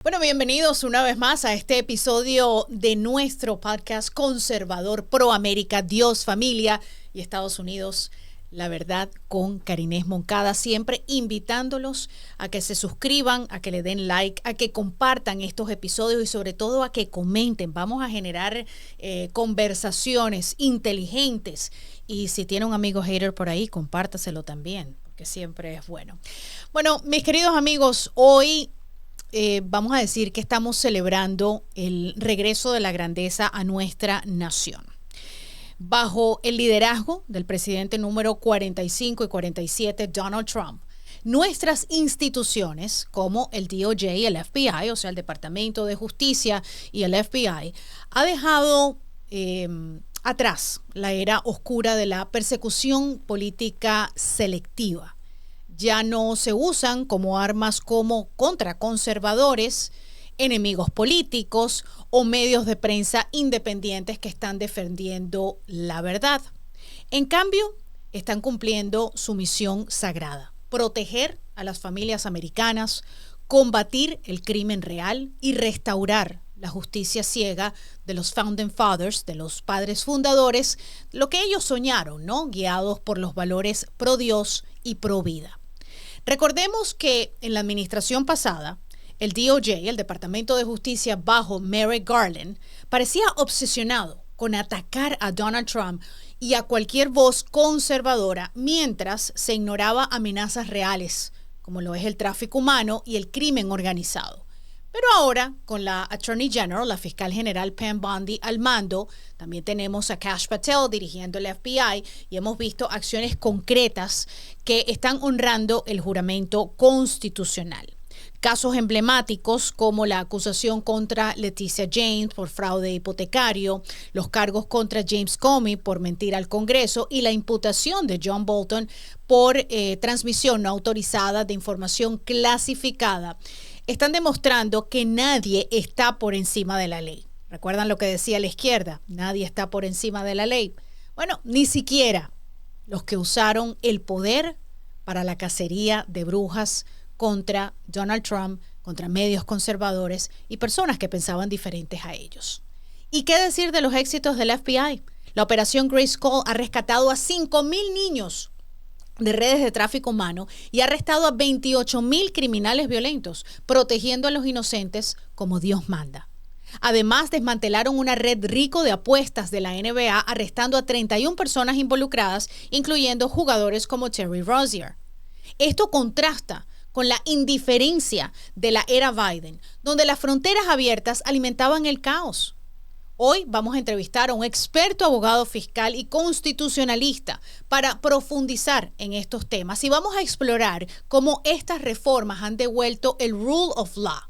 Bueno, bienvenidos una vez más a este episodio de nuestro podcast conservador Pro América, Dios, Familia y Estados Unidos. La verdad con Karines Moncada, siempre invitándolos a que se suscriban, a que le den like, a que compartan estos episodios y sobre todo a que comenten. Vamos a generar conversaciones inteligentes y si tiene un amigo hater por ahí, compártaselo también, porque siempre es bueno. Bueno, mis queridos amigos, hoy vamos a decir que estamos celebrando el regreso de la grandeza a nuestra nación. Bajo el liderazgo del presidente número 45 y 47, Donald Trump, nuestras instituciones como el DOJ y el FBI, o sea, el Departamento de Justicia y el FBI, ha dejado atrás la era oscura de la persecución política selectiva. Ya no se usan como armas como contra conservadores, enemigos políticos o medios de prensa independientes que están defendiendo la verdad. En cambio, están cumpliendo su misión sagrada: proteger a las familias americanas, combatir el crimen real y restaurar la justicia ciega de los Founding Fathers, de los padres fundadores, lo que ellos soñaron, ¿no? Guiados por los valores pro Dios y pro vida. Recordemos que en la administración pasada, el DOJ, el Departamento de Justicia bajo Merrick Garland, parecía obsesionado con atacar a Donald Trump y a cualquier voz conservadora mientras se ignoraba amenazas reales, como lo es el tráfico humano y el crimen organizado. Pero ahora, con la Attorney General, la fiscal general Pam Bondi al mando, también tenemos a Kash Patel dirigiendo el FBI y hemos visto acciones concretas que están honrando el juramento constitucional. Casos emblemáticos como la acusación contra Leticia James por fraude hipotecario, los cargos contra James Comey por mentir al Congreso y la imputación de John Bolton por transmisión no autorizada de información clasificada, están demostrando que nadie está por encima de la ley. ¿Recuerdan lo que decía la izquierda? Nadie está por encima de la ley. Bueno, ni siquiera los que usaron el poder para la cacería de brujas contra Donald Trump, contra medios conservadores y personas que pensaban diferentes a ellos. ¿Y qué decir de los éxitos del FBI? La operación Grayskull ha rescatado a 5,000 niños de redes de tráfico humano y ha arrestado a 28,000 criminales violentos, protegiendo a los inocentes como Dios manda. Además, desmantelaron una red rico de apuestas de la NBA, arrestando a 31 personas involucradas, incluyendo jugadores como Terry Rozier. Esto contrasta con la indiferencia de la era Biden, donde las fronteras abiertas alimentaban el caos. Hoy vamos a entrevistar a un experto abogado fiscal y constitucionalista para profundizar en estos temas y vamos a explorar cómo estas reformas han devuelto el rule of law,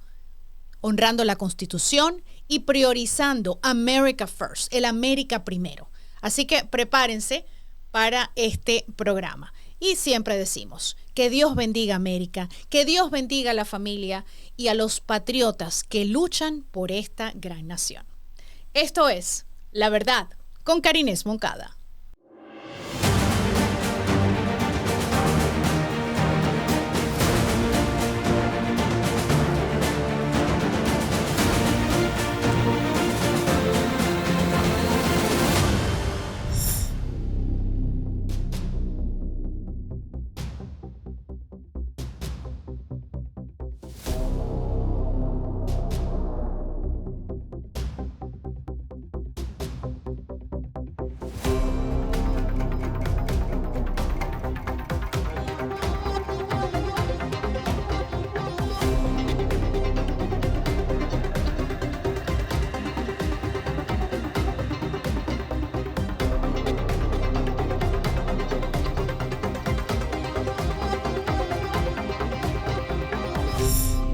honrando la Constitución y priorizando America First, el América primero. Así que prepárense para este programa. Y siempre decimos, que Dios bendiga a América, que Dios bendiga a la familia y a los patriotas que luchan por esta gran nación. Esto es La Verdad con Karines Moncada.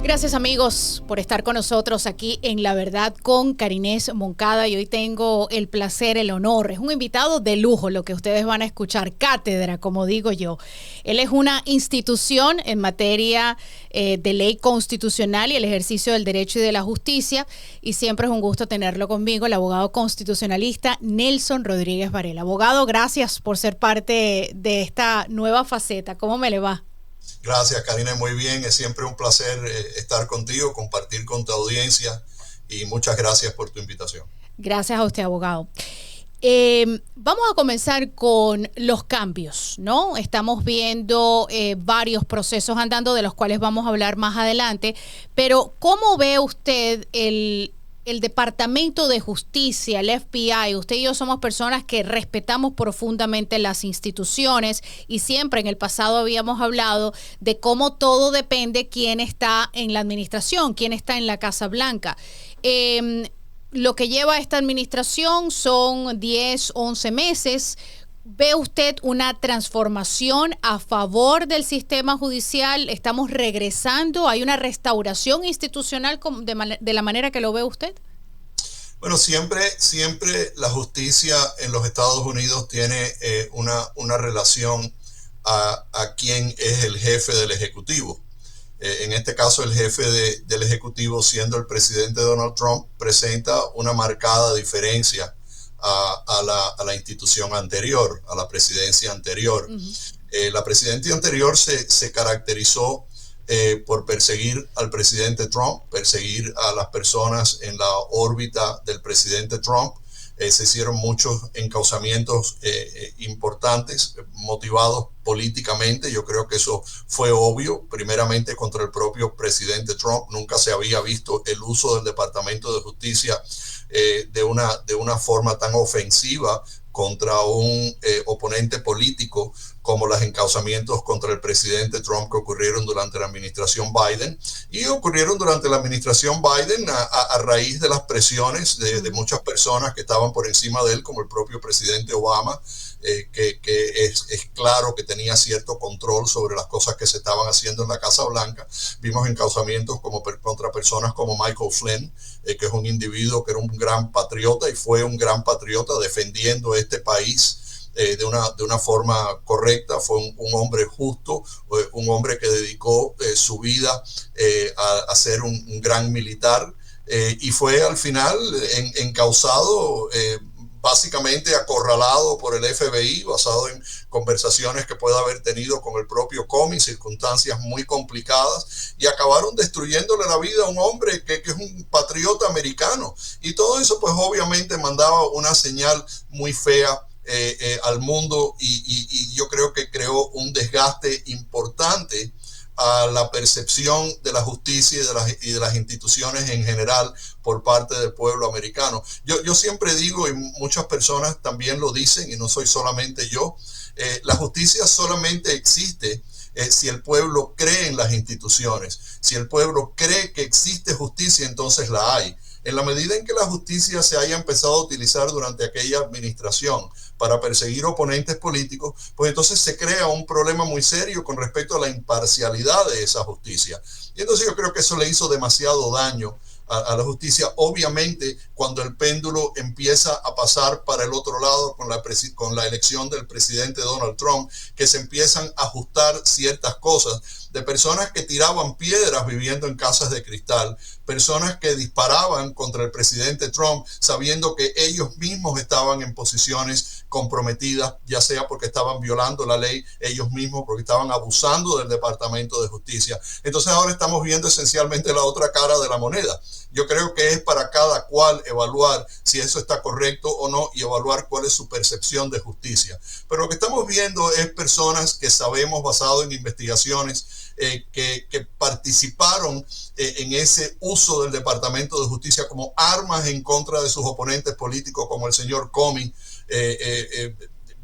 Gracias amigos por estar con nosotros aquí en La Verdad con Karines Moncada y hoy tengo el placer, el honor, es un invitado de lujo lo que ustedes van a escuchar, cátedra como digo yo. Él es una institución en materia de ley constitucional y el ejercicio del derecho y de la justicia y siempre es un gusto tenerlo conmigo, el abogado constitucionalista Nelson Rodríguez Varela. Abogado, gracias por ser parte de esta nueva faceta. ¿Cómo me le va? Gracias, Karina, muy bien. Es siempre un placer estar contigo, compartir con tu audiencia y muchas gracias por tu invitación. Gracias a usted, abogado. Vamos a comenzar con los cambios, ¿no? Estamos viendo varios procesos andando de los cuales vamos a hablar más adelante, pero ¿cómo ve usted el Departamento de Justicia, el FBI? Usted y yo somos personas que respetamos profundamente las instituciones y siempre en el pasado habíamos hablado de cómo todo depende quién está en la administración, quién está en la Casa Blanca. Lo que lleva esta administración son 10, 11 meses. ¿Ve usted una transformación a favor del sistema judicial? ¿Estamos regresando? ¿Hay una restauración institucional de la manera que lo ve usted? Bueno, siempre la justicia en los Estados Unidos tiene una relación a quién es el jefe del Ejecutivo. En este caso, el jefe del Ejecutivo, siendo el presidente Donald Trump, presenta una marcada diferencia a la institución anterior, a la presidencia anterior. La presidencia anterior se caracterizó por perseguir al presidente Trump, perseguir a las personas en la órbita del presidente Trump. Se hicieron muchos encauzamientos importantes, motivados políticamente. Yo creo que eso fue obvio, primeramente contra el propio presidente Trump. Nunca se había visto el uso del Departamento de Justicia de una forma tan ofensiva contra un oponente político como los encauzamientos contra el presidente Trump que ocurrieron durante la administración Biden y ocurrieron durante la administración Biden a raíz de las presiones de muchas personas que estaban por encima de él, como el propio presidente Obama, que es claro que tenía cierto control sobre las cosas que se estaban haciendo en la Casa Blanca. Vimos encauzamientos contra personas como Michael Flynn, que es un individuo que era un gran patriota y fue un gran patriota defendiendo este país de una forma correcta. Fue un hombre justo, un hombre que dedicó su vida a ser un gran militar y fue al final encauzado, básicamente acorralado por el FBI, basado en conversaciones que puede haber tenido con el propio Comey, circunstancias muy complicadas, y acabaron destruyéndole la vida a un hombre que es un patriota americano. Y todo eso pues obviamente mandaba una señal muy fea al mundo y yo creo que creó un desgaste importante a la percepción de la justicia y de las instituciones en general por parte del pueblo americano. Yo siempre digo, y muchas personas también lo dicen, y no soy solamente yo, la justicia solamente existe si el pueblo cree en las instituciones. Si el pueblo cree que existe justicia, entonces la hay. En la medida en que la justicia se haya empezado a utilizar durante aquella administración para perseguir oponentes políticos, pues entonces se crea un problema muy serio con respecto a la imparcialidad de esa justicia. Y entonces yo creo que eso le hizo demasiado daño a la justicia. Obviamente, cuando el péndulo empieza a pasar para el otro lado con la elección del presidente Donald Trump, que se empiezan a ajustar ciertas cosas de personas que tiraban piedras viviendo en casas de cristal, personas que disparaban contra el presidente Trump sabiendo que ellos mismos estaban en posiciones comprometidas, ya sea porque estaban violando la ley ellos mismos, porque estaban abusando del Departamento de Justicia. Entonces ahora estamos viendo esencialmente la otra cara de la moneda. Yo creo que es para cada cual evaluar si eso está correcto o no y evaluar cuál es su percepción de justicia. Pero lo que estamos viendo es personas que sabemos, basado en investigaciones, que participaron en ese uso del Departamento de Justicia como armas en contra de sus oponentes políticos, como el señor Comey,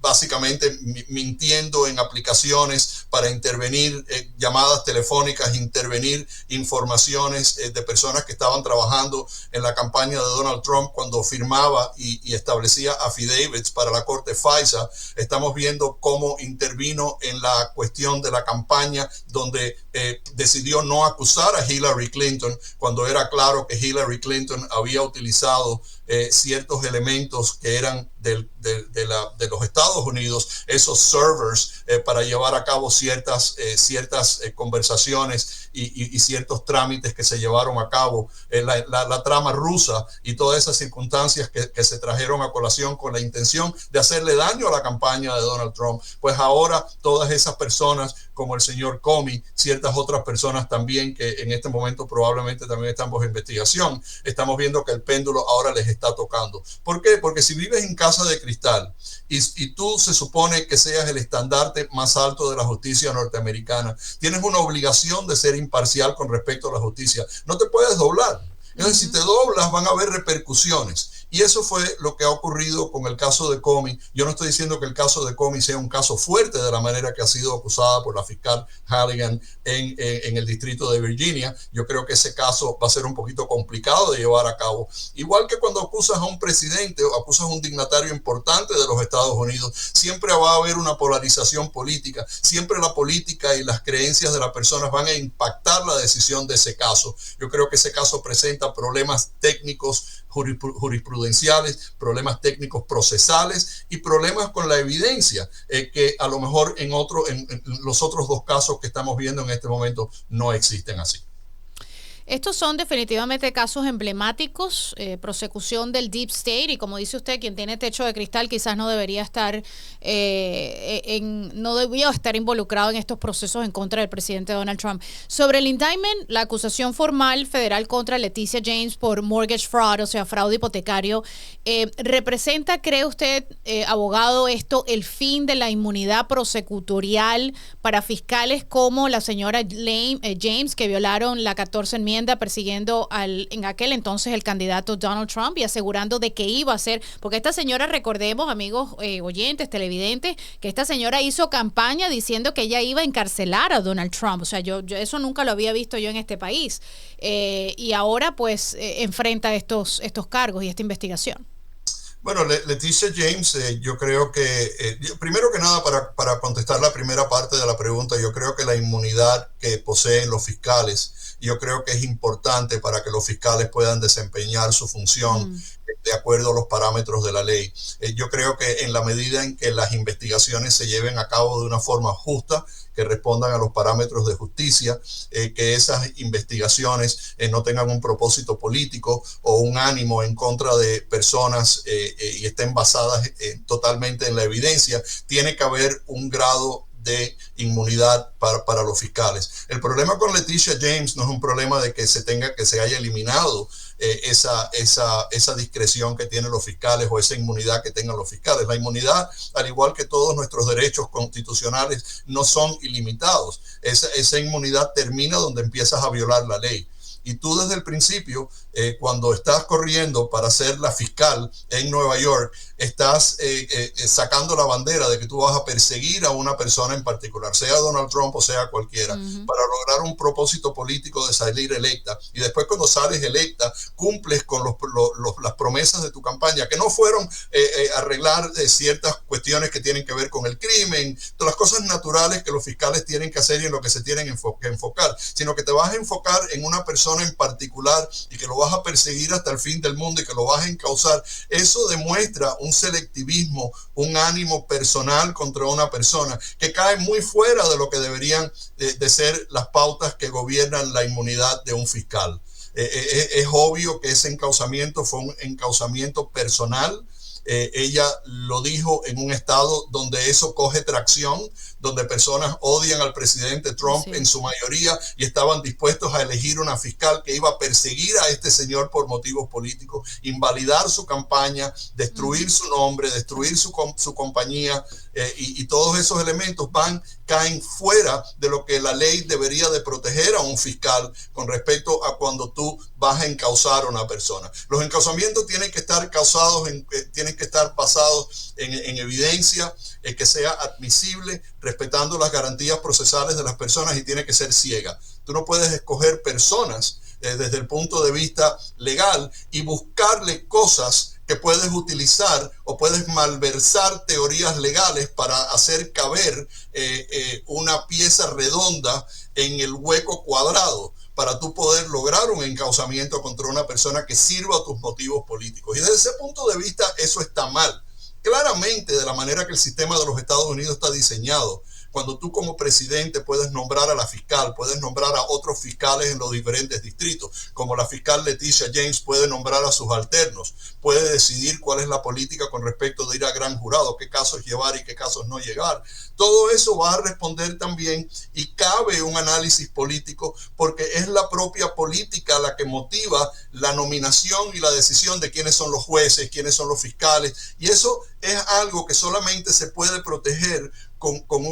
básicamente mintiendo en aplicaciones para intervenir llamadas telefónicas, intervenir informaciones de personas que estaban trabajando en la campaña de Donald Trump cuando firmaba y establecía affidavits para la corte FISA. Estamos viendo cómo intervino en la cuestión de la campaña donde decidió no acusar a Hillary Clinton cuando era claro que Hillary Clinton había utilizado ciertos elementos que eran de los Estados Unidos, esos servers para llevar a cabo ciertas conversaciones y ciertos trámites que se llevaron a cabo, la trama rusa y todas esas circunstancias que se trajeron a colación con la intención de hacerle daño a la campaña de Donald Trump. Pues ahora todas esas personas, como el señor Comey, ciertas otras personas también que en este momento probablemente también están bajo investigación, estamos viendo que el péndulo ahora les está tocando. ¿Por qué? Porque si vives en casa de cristal y tú se supone que seas el estandarte más alto de la justicia norteamericana, tienes una obligación de ser imparcial con respecto a la justicia. No te puedes doblar. Entonces, si te doblas, van a haber repercusiones. Y eso fue lo que ha ocurrido con el caso de Comey. Yo no estoy diciendo que el caso de Comey sea un caso fuerte de la manera que ha sido acusada por la fiscal Halligan en el distrito de Virginia. Yo creo que ese caso va a ser un poquito complicado de llevar a cabo. Igual que cuando acusas a un presidente o acusas a un dignatario importante de los Estados Unidos, siempre va a haber una polarización política. Siempre la política y las creencias de las personas van a impactar la decisión de ese caso. Yo creo que ese caso presenta problemas técnicos jurisprudenciales, problemas técnicos procesales y problemas con la evidencia que a lo mejor en los otros dos casos que estamos viendo en este momento no existen así. Estos son definitivamente casos emblemáticos, prosecución del Deep State, y como dice usted, quien tiene techo de cristal quizás no debería estar involucrado en estos procesos en contra del presidente Donald Trump. Sobre el indictment, la acusación formal federal contra Leticia James por mortgage fraud, o sea, fraude hipotecario, ¿representa, cree usted, abogado, esto el fin de la inmunidad prosecutorial para fiscales como la señora James, que violaron la 14 enmienda persiguiendo en aquel entonces el candidato Donald Trump y asegurando de que iba a ser, porque esta señora, recordemos, amigos oyentes, televidentes, que esta señora hizo campaña diciendo que ella iba a encarcelar a Donald Trump? O sea, yo eso nunca lo había visto yo en este país, y ahora pues enfrenta estos cargos y esta investigación. Bueno, Leticia James, yo creo que, primero que nada, para contestar la primera parte de la pregunta, yo creo que la inmunidad que poseen los fiscales, yo creo que es importante para que los fiscales puedan desempeñar su función de acuerdo a los parámetros de la ley. Yo creo que en la medida en que las investigaciones se lleven a cabo de una forma justa, que respondan a los parámetros de justicia, que esas investigaciones no tengan un propósito político o un ánimo en contra de personas y estén basadas totalmente en la evidencia, tiene que haber un grado de inmunidad para los fiscales. El problema con Leticia James no es un problema de que se haya eliminado esa discreción que tienen los fiscales o esa inmunidad que tengan los fiscales. La inmunidad, al igual que todos nuestros derechos constitucionales, no son ilimitados. Esa inmunidad termina donde empiezas a violar la ley. Y tú desde el principio, cuando estás corriendo para ser la fiscal en Nueva York, estás sacando la bandera de que tú vas a perseguir a una persona en particular, sea Donald Trump o sea cualquiera, para lograr un propósito político de salir electa. Y después, cuando sales electa, cumples con las promesas de tu campaña, que no fueron arreglar ciertas cuestiones que tienen que ver con el crimen, todas las cosas naturales que los fiscales tienen que hacer y en lo que se tienen que enfocar, sino que te vas a enfocar en una persona en particular y que lo vas a perseguir hasta el fin del mundo y que lo vas a encauzar. Eso demuestra un selectivismo, un ánimo personal contra una persona que cae muy fuera de lo que deberían de ser las pautas que gobiernan la inmunidad de un fiscal. Es obvio que ese encauzamiento fue un encauzamiento personal. Ella lo dijo en un estado donde eso coge tracción, donde personas odian al presidente Trump en su mayoría y estaban dispuestos a elegir una fiscal que iba a perseguir a este señor por motivos políticos, invalidar su campaña, destruir su nombre, destruir su compañía, y todos esos elementos caen fuera de lo que la ley debería de proteger a un fiscal con respecto a cuando tú vas a encauzar a una persona. Los encauzamientos tienen que estar basados en evidencia que sea admisible, respetando las garantías procesales de las personas, y tiene que ser ciega. Tú no puedes escoger personas desde el punto de vista legal y buscarle cosas que puedes utilizar o puedes malversar teorías legales para hacer caber una pieza redonda en el hueco cuadrado. para tú poder lograr un encauzamiento contra una persona que sirva a tus motivos políticos. Y desde ese punto de vista eso está mal. Claramente, de la manera que el sistema de los Estados Unidos está diseñado, cuando tú como presidente puedes nombrar a la fiscal, puedes nombrar a otros fiscales en los diferentes distritos, como la fiscal Leticia James puede nombrar a sus alternos, puede decidir cuál es la política con respecto de ir a gran jurado, qué casos llevar y qué casos no llegar. Todo eso va a responder también y cabe un análisis político porque es la propia política la que motiva la nominación y la decisión de quiénes son los jueces, quiénes son los fiscales, y eso es algo que solamente se puede proteger con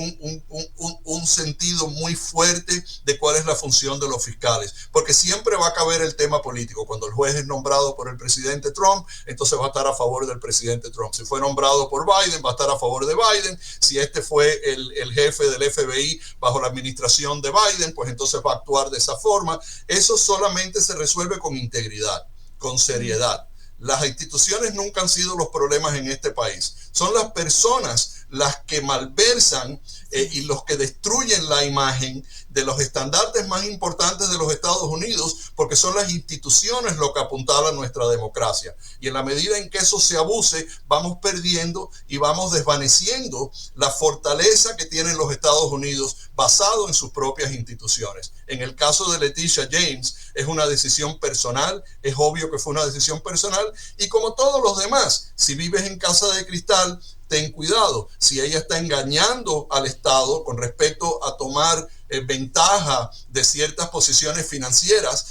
un sentido muy fuerte de cuál es la función de los fiscales, porque siempre va a caber el tema político. Cuando el juez es nombrado por el presidente Trump, entonces va a estar a favor del presidente Trump. Si fue nombrado por Biden, va a estar a favor de Biden. Si este fue el jefe del FBI bajo la administración de Biden, pues entonces va a actuar de esa forma. Eso solamente se resuelve con integridad, con seriedad. Las instituciones nunca han sido los problemas en este país. Son las personas las que malversan y los que destruyen la imagen de los estandartes más importantes de los Estados Unidos, porque son las instituciones lo que apuntalan nuestra democracia. Y en la medida en que eso se abuse, vamos perdiendo y vamos desvaneciendo la fortaleza que tienen los Estados Unidos basado en sus propias instituciones. En el caso de Leticia James, es una decisión personal, es obvio que fue una decisión personal, y como todos los demás, si vives en casa de cristal, ten cuidado. Si ella está engañando al Estado con respecto a tomar ventaja de ciertas posiciones financieras,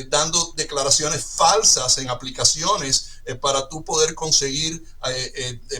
dando declaraciones falsas en aplicaciones para tú poder conseguir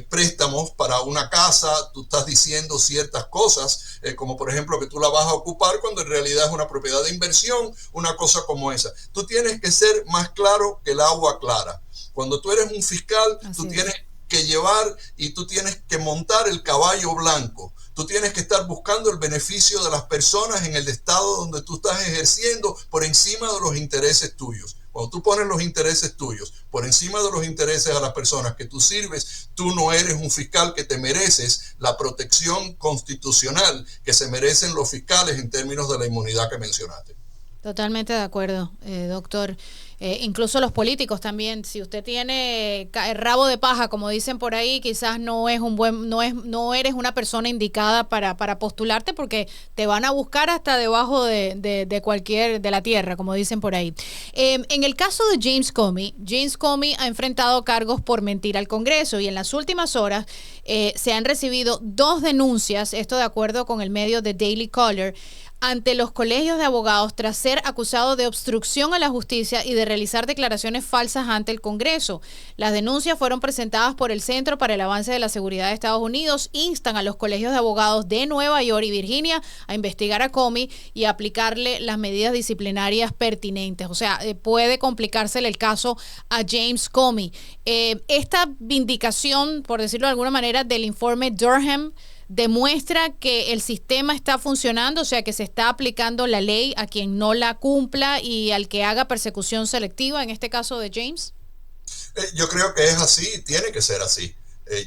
préstamos para una casa, tú estás diciendo ciertas cosas, como por ejemplo que tú la vas a ocupar cuando en realidad es una propiedad de inversión, una cosa como esa. Tú tienes que ser más claro que el agua clara. Cuando tú eres un fiscal, tú tienes que llevar y tú tienes que montar el caballo blanco. Tú tienes que estar buscando el beneficio de las personas en el estado donde tú estás ejerciendo por encima de los intereses tuyos. Cuando tú pones los intereses tuyos por encima de los intereses a las personas que tú sirves, tú no eres un fiscal que te mereces la protección constitucional que se merecen los fiscales en términos de la inmunidad que mencionaste. Totalmente de acuerdo, doctor. Incluso los políticos también, si usted tiene el rabo de paja, como dicen por ahí, quizás no eres una persona indicada para postularte, porque te van a buscar hasta debajo de la tierra, como dicen por ahí. En el caso de James Comey ha enfrentado cargos por mentir al Congreso, y en las últimas horas se han recibido 2 denuncias, esto de acuerdo con el medio The Daily Caller, ante los colegios de abogados tras ser acusado de obstrucción a la justicia y de realizar declaraciones falsas ante el Congreso. Las denuncias fueron presentadas por el Centro para el Avance de la Seguridad de Estados Unidos. Instan a los colegios de abogados de Nueva York y Virginia a investigar a Comey y a aplicarle las medidas disciplinarias pertinentes. O sea, puede complicársele el caso a James Comey. Esta vindicación, por decirlo de alguna manera, del informe Durham demuestra que el sistema está funcionando, o sea, que se está aplicando la ley a quien no la cumpla y al que haga persecución selectiva, en este caso de James. Yo creo que es así, tiene que ser así.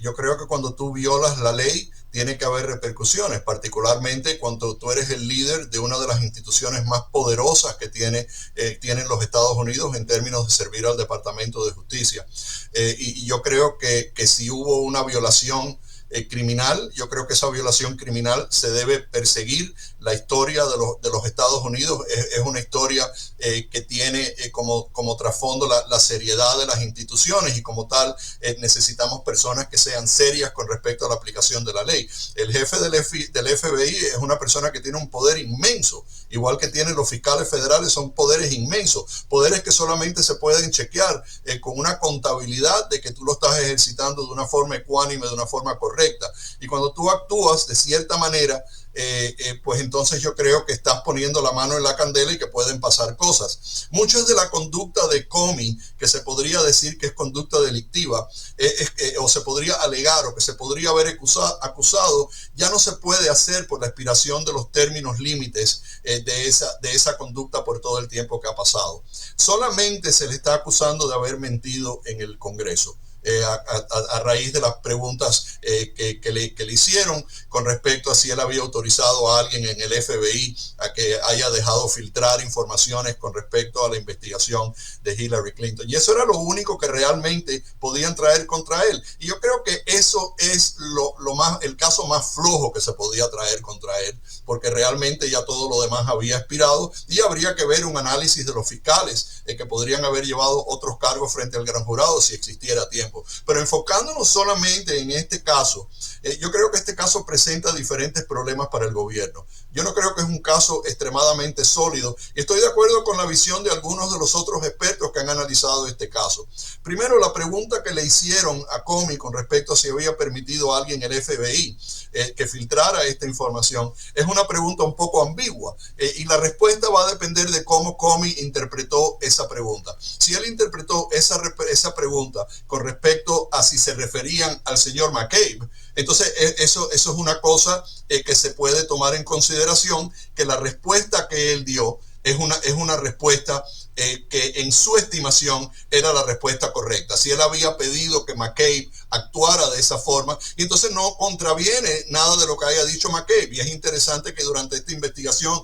Yo creo que cuando tú violas la ley, tiene que haber repercusiones, particularmente cuando tú eres el líder de una de las instituciones más poderosas que tienen los Estados Unidos en términos de servir al Departamento de Justicia. Y yo creo que si hubo una violación criminal, yo creo que esa violación criminal se debe perseguir. La historia de los Estados Unidos es una historia que tiene como trasfondo la seriedad de las instituciones, y como tal necesitamos personas que sean serias con respecto a la aplicación de la ley. El jefe del FBI es una persona que tiene un poder inmenso, igual que tienen los fiscales federales, son poderes inmensos, poderes que solamente se pueden chequear con una contabilidad de que tú lo estás ejercitando de una forma ecuánime, de una forma correcta. Y cuando tú actúas de cierta manera, pues entonces yo creo que estás poniendo la mano en la candela y que pueden pasar cosas. Muchas de la conducta de Comey, que se podría decir que es conducta delictiva, o se podría alegar, o que se podría haber acusado, ya no se puede hacer por la expiración de los términos límites de esa conducta por todo el tiempo que ha pasado. Solamente se le está acusando de haber mentido en el Congreso. a raíz de las preguntas que le hicieron con respecto a si él había autorizado a alguien en el FBI a que haya dejado filtrar informaciones con respecto a la investigación de Hillary Clinton. Y eso era lo único que realmente podían traer contra él. Y yo creo que eso es el caso más flojo que se podía traer contra él, porque realmente ya todo lo demás había expirado y habría que ver un análisis de los fiscales que podrían haber llevado otros cargos frente al gran jurado si existiera tiempo. Pero enfocándonos solamente en este caso, yo creo que este caso presenta diferentes problemas para el gobierno. Yo no creo que es un caso extremadamente sólido y estoy de acuerdo con la visión de algunos de los otros expertos que han analizado este caso. Primero, la pregunta que le hicieron a Comey con respecto a si había permitido a alguien el FBI que filtrara esta información es una pregunta un poco ambigua y la respuesta va a depender de cómo Comey interpretó esa pregunta. Si él interpretó esa pregunta con respecto a si se referían al señor McCabe, entonces eso es una cosa que se puede tomar en consideración, que la respuesta que él dio es una respuesta que en su estimación era la respuesta correcta. Si él había pedido que McCabe actuara de esa forma, y entonces no contraviene nada de lo que haya dicho McCabe. Y es interesante que durante esta investigación,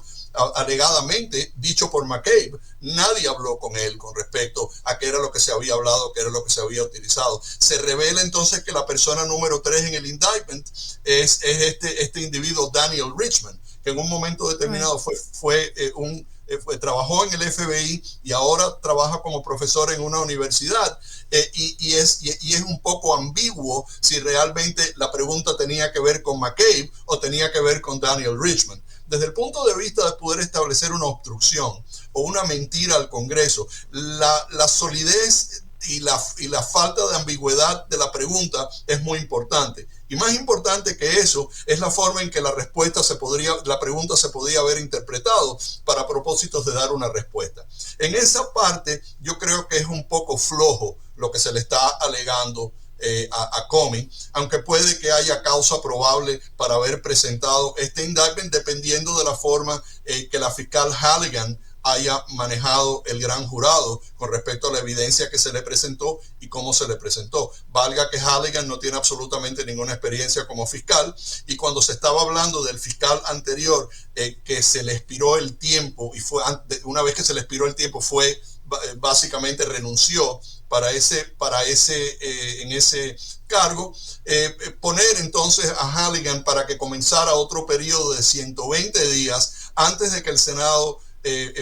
alegadamente dicho por McCabe, nadie habló con él con respecto a qué era lo que se había hablado, qué era lo que se había utilizado. Se revela entonces que la persona número 3 en el indictment es este individuo Daniel Richman, que en un momento determinado trabajó en el FBI y ahora trabaja como profesor en una universidad, y es un poco ambiguo si realmente la pregunta tenía que ver con McCabe o tenía que ver con Daniel Richman. Desde el punto de vista de poder establecer una obstrucción o una mentira al Congreso, la solidez y la falta de ambigüedad de la pregunta es muy importante. Y más importante que eso es la forma en que la pregunta se podría haber interpretado para propósitos de dar una respuesta. En esa parte yo creo que es un poco flojo lo que se le está alegando a Comey, aunque puede que haya causa probable para haber presentado este indictment dependiendo de la forma que la fiscal Halligan haya manejado el gran jurado con respecto a la evidencia que se le presentó y cómo se le presentó. Valga que Halligan no tiene absolutamente ninguna experiencia como fiscal, y cuando se estaba hablando del fiscal anterior que se le expiró el tiempo, y una vez que se le expiró el tiempo básicamente renunció en ese cargo, poner entonces a Halligan para que comenzara otro periodo de 120 días antes de que el Senado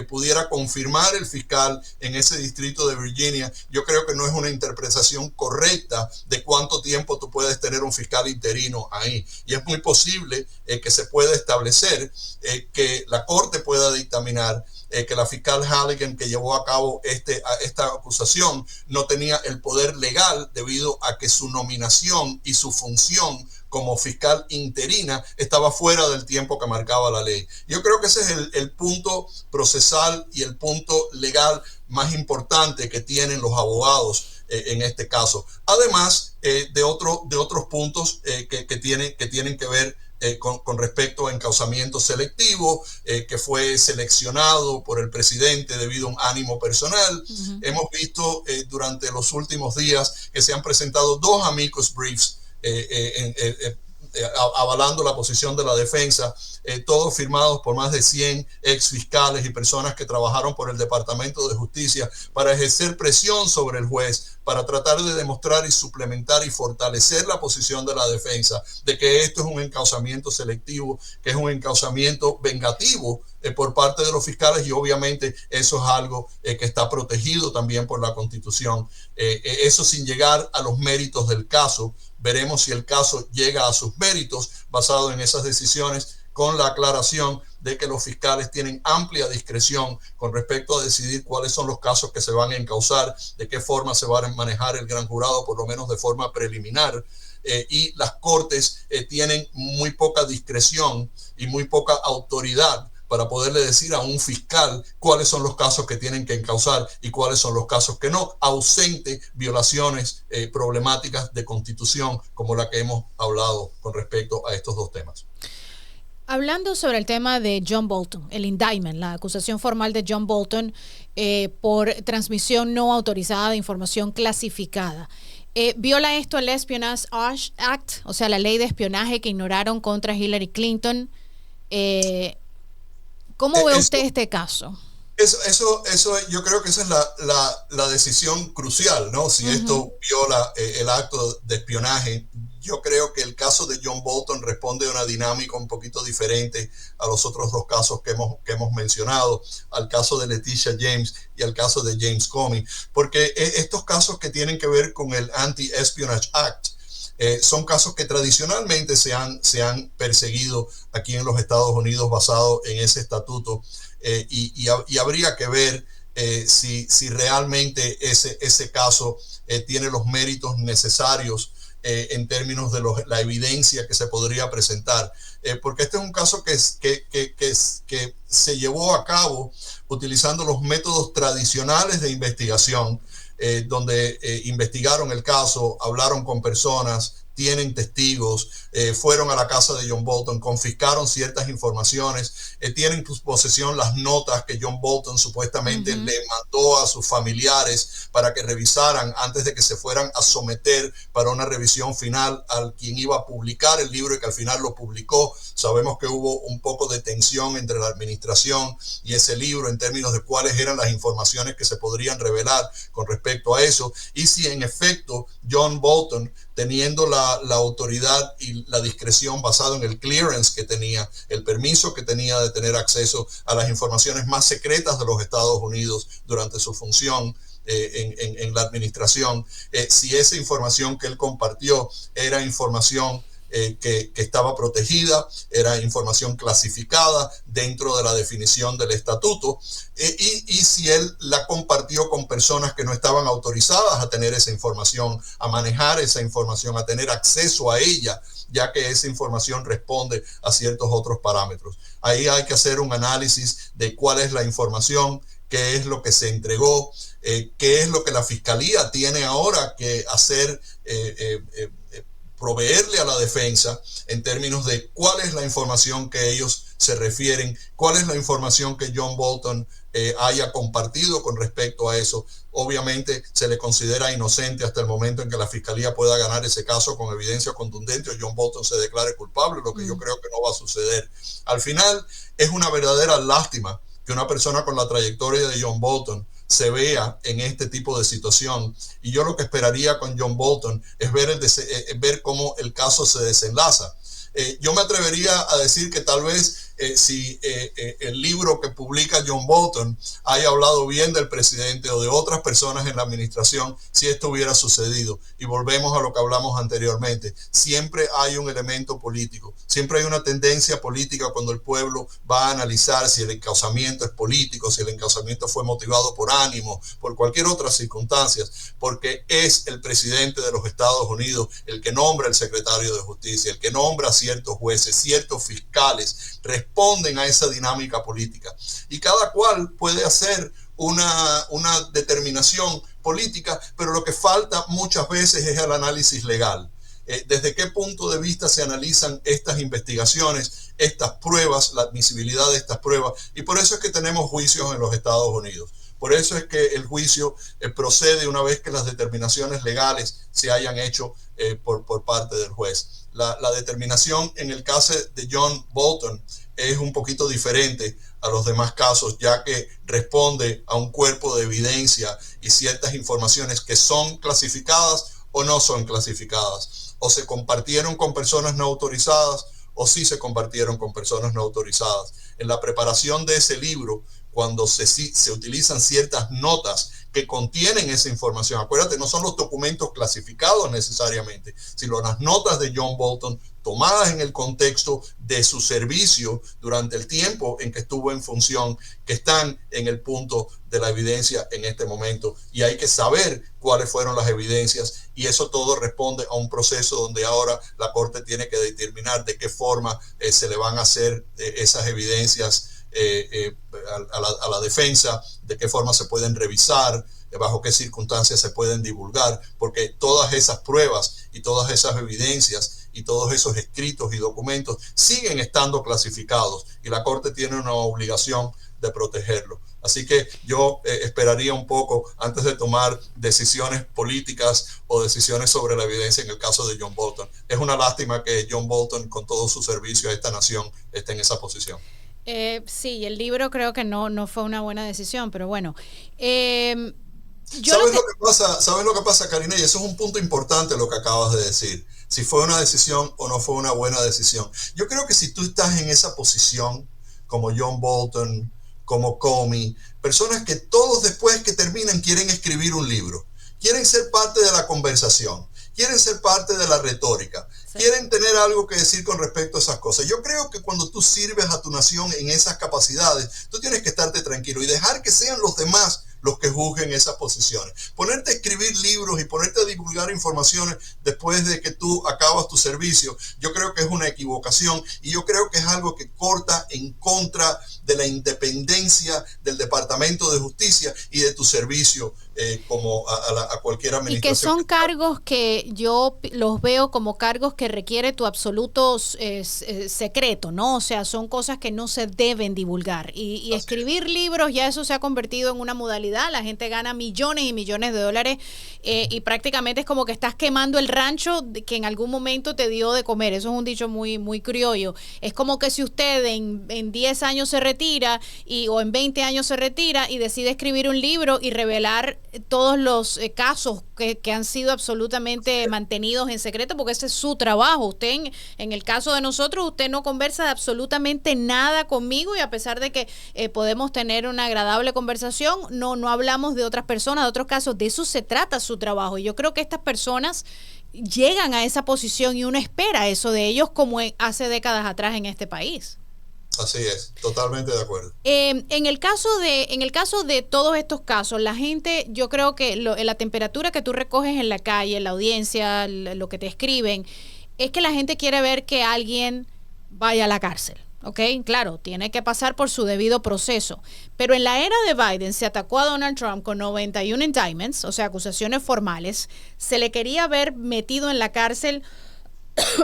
pudiera confirmar el fiscal en ese distrito de Virginia, yo creo que no es una interpretación correcta de cuánto tiempo tú puedes tener un fiscal interino ahí. Y es muy posible que se pueda establecer que la corte pueda dictaminar que la fiscal Halligan, que llevó a cabo esta acusación, no tenía el poder legal debido a que su nominación y su función como fiscal interina estaba fuera del tiempo que marcaba la ley. Yo creo que ese es el punto procesal y el punto legal más importante que tienen los abogados en este caso. Además de otros puntos que tienen que ver con respecto a encausamiento selectivo, que fue seleccionado por el presidente debido a un ánimo personal. Uh-huh. Hemos visto durante los últimos días que se han presentado 2 amicus briefs avalando la posición de la defensa, todos firmados por más de 100 ex fiscales y personas que trabajaron por el Departamento de Justicia para ejercer presión sobre el juez, para tratar de demostrar y suplementar y fortalecer la posición de la defensa de que esto es un encausamiento selectivo, que es un encausamiento vengativo por parte de los fiscales, y obviamente eso es algo que está protegido también por la Constitución. Eso sin llegar a los méritos del caso. Veremos si el caso llega a sus méritos basado en esas decisiones, con la aclaración de que los fiscales tienen amplia discreción con respecto a decidir cuáles son los casos que se van a encausar, de qué forma se va a manejar el gran jurado, por lo menos de forma preliminar. Y las cortes tienen muy poca discreción y muy poca autoridad para poderle decir a un fiscal cuáles son los casos que tienen que encausar y cuáles son los casos que no, ausente violaciones problemáticas de Constitución como la que hemos hablado con respecto a estos 2 temas. Hablando sobre el tema de John Bolton, el indictment, la acusación formal de John Bolton por transmisión no autorizada de información clasificada. ¿Viola esto el Espionage Act, o sea, la ley de espionaje que ignoraron contra Hillary Clinton? ¿Cómo ve usted este caso? Yo creo que esa es la decisión crucial, ¿no? Si esto viola el acto de espionaje. Yo creo que el caso de John Bolton responde a una dinámica un poquito diferente a los otros dos casos que hemos mencionado, al caso de Letitia James y al caso de James Comey, porque estos casos que tienen que ver con el Anti-Espionage Act son casos que tradicionalmente se han perseguido aquí en los Estados Unidos basado en ese estatuto, y habría que ver si realmente ese caso tiene los méritos necesarios en términos de la evidencia que se podría presentar, porque este es un caso que se llevó a cabo utilizando los métodos tradicionales de investigación, donde investigaron el caso, hablaron con personas, tienen testigos, fueron a la casa de John Bolton, confiscaron ciertas informaciones, tienen en posesión las notas que John Bolton supuestamente le mandó a sus familiares para que revisaran antes de que se fueran a someter para una revisión final al quien iba a publicar el libro y que al final lo publicó. Sabemos que hubo un poco de tensión entre la administración y ese libro en términos de cuáles eran las informaciones que se podrían revelar con respecto a eso, y si en efecto John Bolton, teniendo la autoridad y la discreción basado en el clearance que tenía, el permiso que tenía de tener acceso a las informaciones más secretas de los Estados Unidos durante su función en la administración, si esa información que él compartió era información que estaba protegida, era información clasificada dentro de la definición del estatuto, y si él la compartió con personas que no estaban autorizadas a tener esa información, a manejar esa información, a tener acceso a ella, ya que esa información responde a ciertos otros parámetros. Ahí hay que hacer un análisis de cuál es la información, qué es lo que se entregó, qué es lo que la fiscalía tiene ahora que hacer, proveerle a la defensa en términos de cuál es la información que ellos se refieren, cuál es la información que John Bolton haya compartido con respecto a eso. Obviamente se le considera inocente hasta el momento en que la fiscalía pueda ganar ese caso con evidencia contundente o John Bolton se declare culpable, lo que yo creo que no va a suceder. Al final es una verdadera lástima que una persona con la trayectoria de John Bolton se vea en este tipo de situación, y yo lo que esperaría con John Bolton es ver cómo el caso se desenlaza. Yo me atrevería a decir que tal vez si el libro que publica John Bolton haya hablado bien del presidente o de otras personas en la administración, si esto hubiera sucedido. Y volvemos a lo que hablamos anteriormente. Siempre hay un elemento político, siempre hay una tendencia política cuando el pueblo va a analizar si el encauzamiento es político, si el encauzamiento fue motivado por ánimo, por cualquier otra circunstancia, porque es el presidente de los Estados Unidos el que nombra el secretario de Justicia, el que nombra ciertos jueces, ciertos fiscales, responden a esa dinámica política. Y cada cual puede hacer una determinación política, pero lo que falta muchas veces es el análisis legal. ¿Desde qué punto de vista se analizan estas investigaciones, estas pruebas, la admisibilidad de estas pruebas? Y por eso es que tenemos juicios en los Estados Unidos. Por eso es que el juicio procede una vez que las determinaciones legales se hayan hecho por parte del juez. La determinación en el caso de John Bolton es un poquito diferente a los demás casos, ya que responde a un cuerpo de evidencia y ciertas informaciones que son clasificadas o no son clasificadas, o se compartieron con personas no autorizadas o sí se compartieron con personas no autorizadas. En la preparación de ese libro, cuando se utilizan ciertas notas que contienen esa información, acuérdate, no son los documentos clasificados necesariamente, sino las notas de John Bolton tomadas en el contexto de su servicio durante el tiempo en que estuvo en función, que están en el punto de la evidencia en este momento, y hay que saber cuáles fueron las evidencias, y eso todo responde a un proceso donde ahora la Corte tiene que determinar de qué forma se le van a hacer esas evidencias a la defensa, de qué forma se pueden revisar, bajo qué circunstancias se pueden divulgar, porque todas esas pruebas y todas esas evidencias y todos esos escritos y documentos siguen estando clasificados y la Corte tiene una obligación de protegerlo. Así que yo esperaría un poco antes de tomar decisiones políticas o decisiones sobre la evidencia en el caso de John Bolton. Es una lástima que John Bolton, con todo su servicio a esta nación, esté en esa posición. Sí, el libro creo que no fue una buena decisión, pero bueno. ¿Sabes lo que pasa, Karina? Y eso es un punto importante lo que acabas de decir. Si fue una decisión o no fue una buena decisión. Yo creo que si tú estás en esa posición, como John Bolton, como Comey, personas que todos después que terminan quieren escribir un libro, quieren ser parte de la conversación, quieren ser parte de la retórica, sí, quieren tener algo que decir con respecto a esas cosas. Yo creo que cuando tú sirves a tu nación en esas capacidades, tú tienes que estarte tranquilo y dejar que sean los demás los que juzguen esas posiciones. Ponerte a escribir libros y ponerte a divulgar informaciones después de que tú acabas tu servicio, yo creo que es una equivocación y yo creo que es algo que corta en contra de la independencia del Departamento de Justicia y de tu servicio como a cualquier administración. Y que son cargos que yo los veo como cargos que requiere tu absoluto secreto, ¿no? O sea, son cosas que no se deben divulgar. Y escribir libros, ya eso se ha convertido en una modalidad. La gente gana millones y millones de dólares y prácticamente es como que estás quemando el rancho que en algún momento te dio de comer. Eso es un dicho muy, muy criollo. Es como que si usted en 10 años se retira o en 20 años se retira y decide escribir un libro y revelar todos los casos que han sido absolutamente mantenidos en secreto, porque ese es su trabajo. Usted, en el caso de nosotros, usted no conversa de absolutamente nada conmigo y a pesar de que podemos tener una agradable conversación, no hablamos de otras personas, de otros casos. De eso se trata su trabajo. Y yo creo que estas personas llegan a esa posición y uno espera eso de ellos como hace décadas atrás en este país. Así es, totalmente de acuerdo. En el caso de todos estos casos, la gente, yo creo que la temperatura que tú recoges en la calle, la audiencia, lo que te escriben, es que la gente quiere ver que alguien vaya a la cárcel. ¿Ok? Claro, tiene que pasar por su debido proceso. Pero en la era de Biden se atacó a Donald Trump con 91 indictments, o sea, acusaciones formales. Se le quería ver metido en la cárcel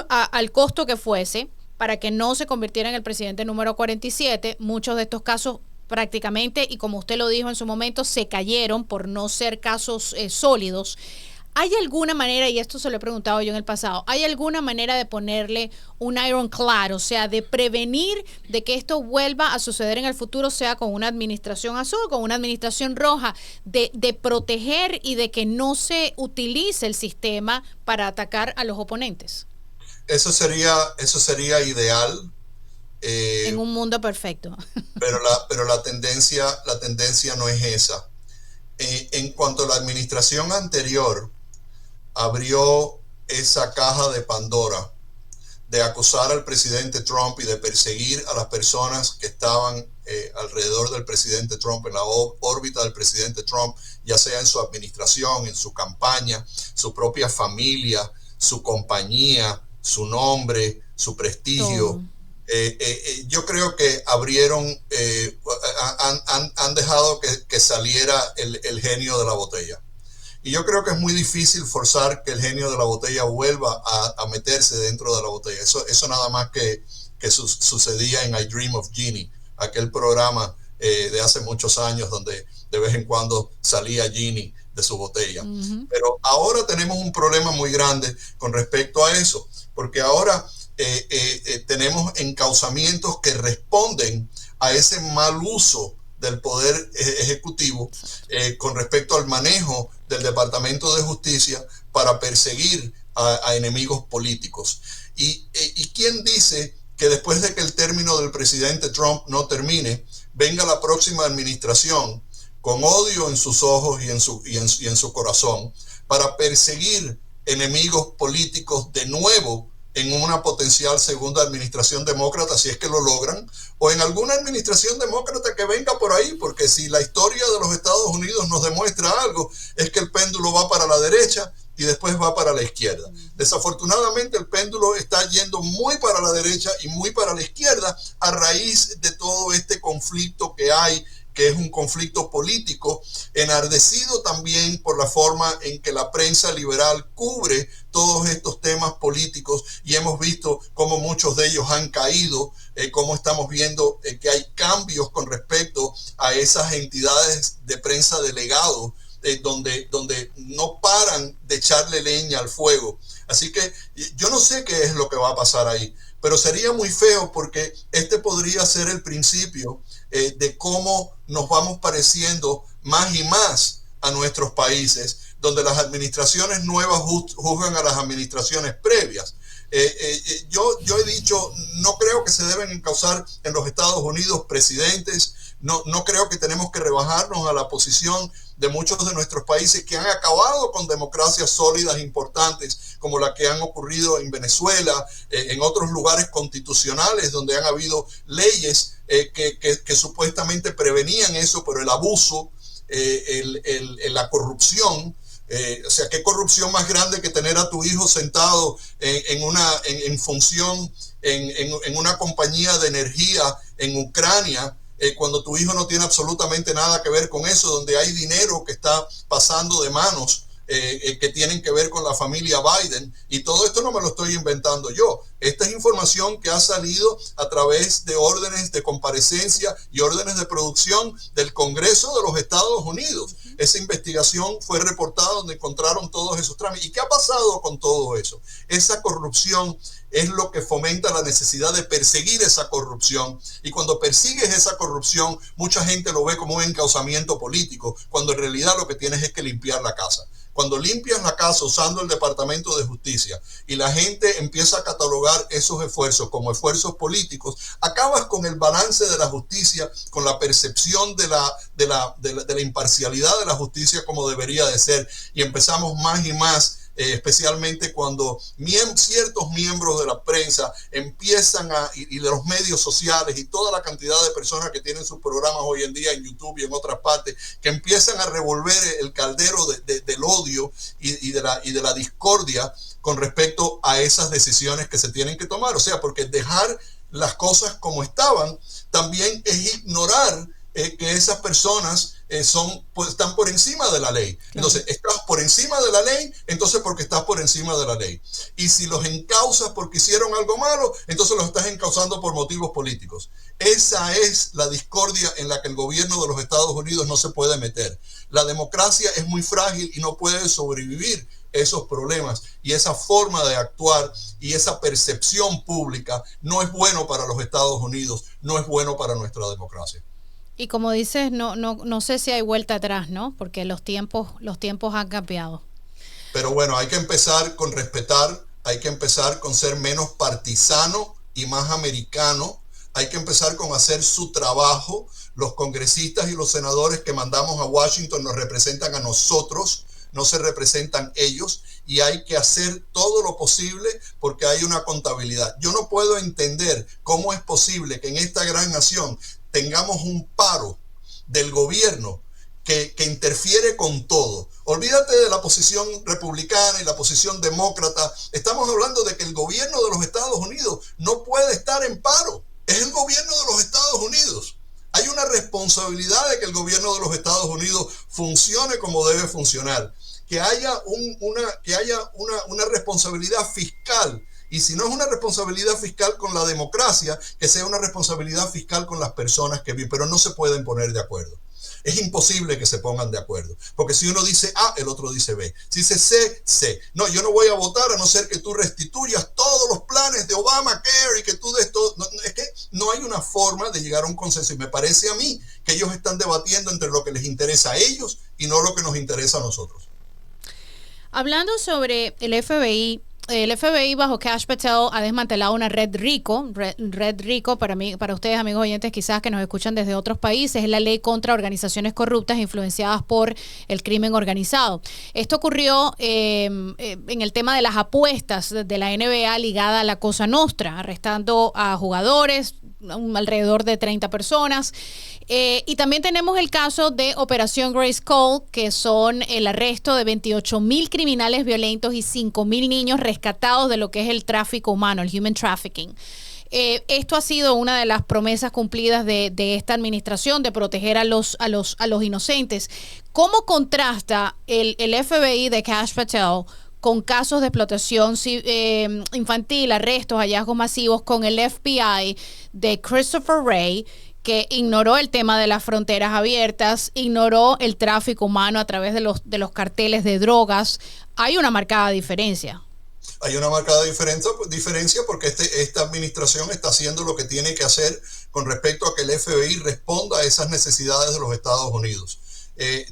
al costo que fuese, para que no se convirtiera en el presidente número 47. Muchos de estos casos prácticamente, y como usted lo dijo en su momento, se cayeron por no ser casos sólidos. ¿Hay alguna manera, y esto se lo he preguntado yo en el pasado, hay alguna manera de ponerle un ironclad, o sea, de prevenir de que esto vuelva a suceder en el futuro, sea con una administración azul, con una administración roja, de proteger y de que no se utilice el sistema para atacar a los oponentes? Eso sería ideal. En un mundo perfecto. Pero la tendencia no es esa. En cuanto a la administración anterior abrió esa caja de Pandora de acusar al presidente Trump y de perseguir a las personas que estaban alrededor del presidente Trump, en la órbita del presidente Trump, ya sea en su administración, en su campaña, su propia familia, su compañía, su nombre, su prestigio. Yo creo que han dejado que saliera el genio de la botella. Y yo creo que es muy difícil forzar que el genio de la botella vuelva a meterse dentro de la botella. Eso nada más que sucedía en I Dream of Jeannie, aquel programa de hace muchos años donde de vez en cuando salía Jeannie de su botella. Uh-huh. Pero ahora tenemos un problema muy grande con respecto a eso, porque ahora tenemos encauzamientos que responden a ese mal uso del poder ejecutivo con respecto al manejo del Departamento de Justicia para perseguir a enemigos políticos. ¿Y quién dice que después de que el término del presidente Trump no termine, venga la próxima administración con odio en sus ojos y en su corazón para perseguir enemigos políticos de nuevo en una potencial segunda administración demócrata, si es que lo logran, o en alguna administración demócrata que venga por ahí, porque si la historia de los Estados Unidos nos demuestra algo, es que el péndulo va para la derecha y después va para la izquierda. Desafortunadamente el péndulo está yendo muy para la derecha y muy para la izquierda a raíz de todo este conflicto que hay que es un conflicto político, enardecido también por la forma en que la prensa liberal cubre todos estos temas políticos, y hemos visto cómo muchos de ellos han caído, cómo estamos viendo que hay cambios con respecto a esas entidades de prensa delegado, donde no paran de echarle leña al fuego. Así que yo no sé qué es lo que va a pasar ahí, pero sería muy feo, porque este podría ser el principio de cómo nos vamos pareciendo más y más a nuestros países, donde las administraciones nuevas juzgan a las administraciones previas. Yo he dicho, no creo que se deben encausar en los Estados Unidos presidentes, no creo que tenemos que rebajarnos a la posición de muchos de nuestros países que han acabado con democracias sólidas importantes, como la que han ocurrido en Venezuela, en otros lugares constitucionales donde han habido leyes que supuestamente prevenían eso, pero el abuso, la corrupción, o sea, ¿qué corrupción más grande que tener a tu hijo sentado en función en una compañía de energía en Ucrania, cuando tu hijo no tiene absolutamente nada que ver con eso, donde hay dinero que está pasando de manos que tienen que ver con la familia Biden? Y todo esto no me lo estoy inventando yo. Esta es información que ha salido a través de órdenes de comparecencia y órdenes de producción del Congreso de los Estados Unidos. Esa investigación fue reportada donde encontraron todos esos trámites. ¿Y qué ha pasado con todo eso? Esa corrupción es lo que fomenta la necesidad de perseguir esa corrupción. Y cuando persigues esa corrupción, mucha gente lo ve como un encauzamiento político, cuando en realidad lo que tienes es que limpiar la casa. Cuando limpias la casa usando el Departamento de Justicia y la gente empieza a catalogar esos esfuerzos como esfuerzos políticos, acabas con el balance de la justicia, con la percepción de la imparcialidad de la justicia como debería de ser, y empezamos más y más, especialmente cuando ciertos miembros de la prensa empiezan y de los medios sociales y toda la cantidad de personas que tienen sus programas hoy en día en YouTube y en otras partes, que empiezan a revolver el caldero del odio y de la discordia con respecto a esas decisiones que se tienen que tomar. O sea, porque dejar las cosas como estaban también es ignorar que esas personas están por encima de la ley. Entonces, estás por encima de la ley, entonces porque estás por encima de la ley. Y si los encausas porque hicieron algo malo, entonces los estás encausando por motivos políticos. Esa es la discordia en la que el gobierno de los Estados Unidos no se puede meter. La democracia es muy frágil y no puede sobrevivir esos problemas, y esa forma de actuar y esa percepción pública no es bueno para los Estados Unidos, no es bueno para nuestra democracia. Y como dices, no sé si hay vuelta atrás, ¿no? Porque los tiempos han cambiado. Pero bueno, hay que empezar con respetar, hay que empezar con ser menos partisano y más americano, hay que empezar con hacer su trabajo. Los congresistas y los senadores que mandamos a Washington nos representan a nosotros, no se representan ellos, y hay que hacer todo lo posible porque hay una contabilidad. Yo no puedo entender cómo es posible que en esta gran nación tengamos un paro del gobierno que interfiere con todo. Olvídate de la posición republicana y la posición demócrata. Estamos hablando de que el gobierno de los Estados Unidos no puede estar en paro. Es el gobierno de los Estados Unidos. Hay una responsabilidad de que el gobierno de los Estados Unidos funcione como debe funcionar. Que haya una responsabilidad fiscal. Y si no es una responsabilidad fiscal con la democracia, que sea una responsabilidad fiscal con las personas que viven. Pero no se pueden poner de acuerdo. Es imposible que se pongan de acuerdo. Porque si uno dice A, el otro dice B. Si dice C, C. No, yo no voy a votar a no ser que tú restituyas todos los planes de Obamacare y que tú des todo. No, es que no hay una forma de llegar a un consenso. Y me parece a mí que ellos están debatiendo entre lo que les interesa a ellos y no lo que nos interesa a nosotros. Hablando sobre el FBI bajo Kash Patel ha desmantelado una red RICO. Red RICO, para ustedes, amigos oyentes, quizás que nos escuchan desde otros países, es la ley contra organizaciones corruptas influenciadas por el crimen organizado. Esto ocurrió en el tema de las apuestas de la NBA ligada a la Cosa Nostra, arrestando a jugadores, alrededor de 30 personas. Y también tenemos el caso de Operación Grayskull, que son el arresto de 28,000 criminales violentos y 5,000 niños rescatados de lo que es el tráfico humano, el human trafficking. esto ha sido una de las promesas cumplidas de esta administración, de proteger a los inocentes. ¿Cómo contrasta el FBI de Kash Patel con casos de explotación infantil, arrestos, hallazgos masivos, con el FBI de Christopher Wray, que ignoró el tema de las fronteras abiertas, ignoró el tráfico humano a través de los carteles de drogas? Hay una marcada diferencia. Hay una marcada diferencia porque esta administración está haciendo lo que tiene que hacer con respecto a que el FBI responda a esas necesidades de los Estados Unidos.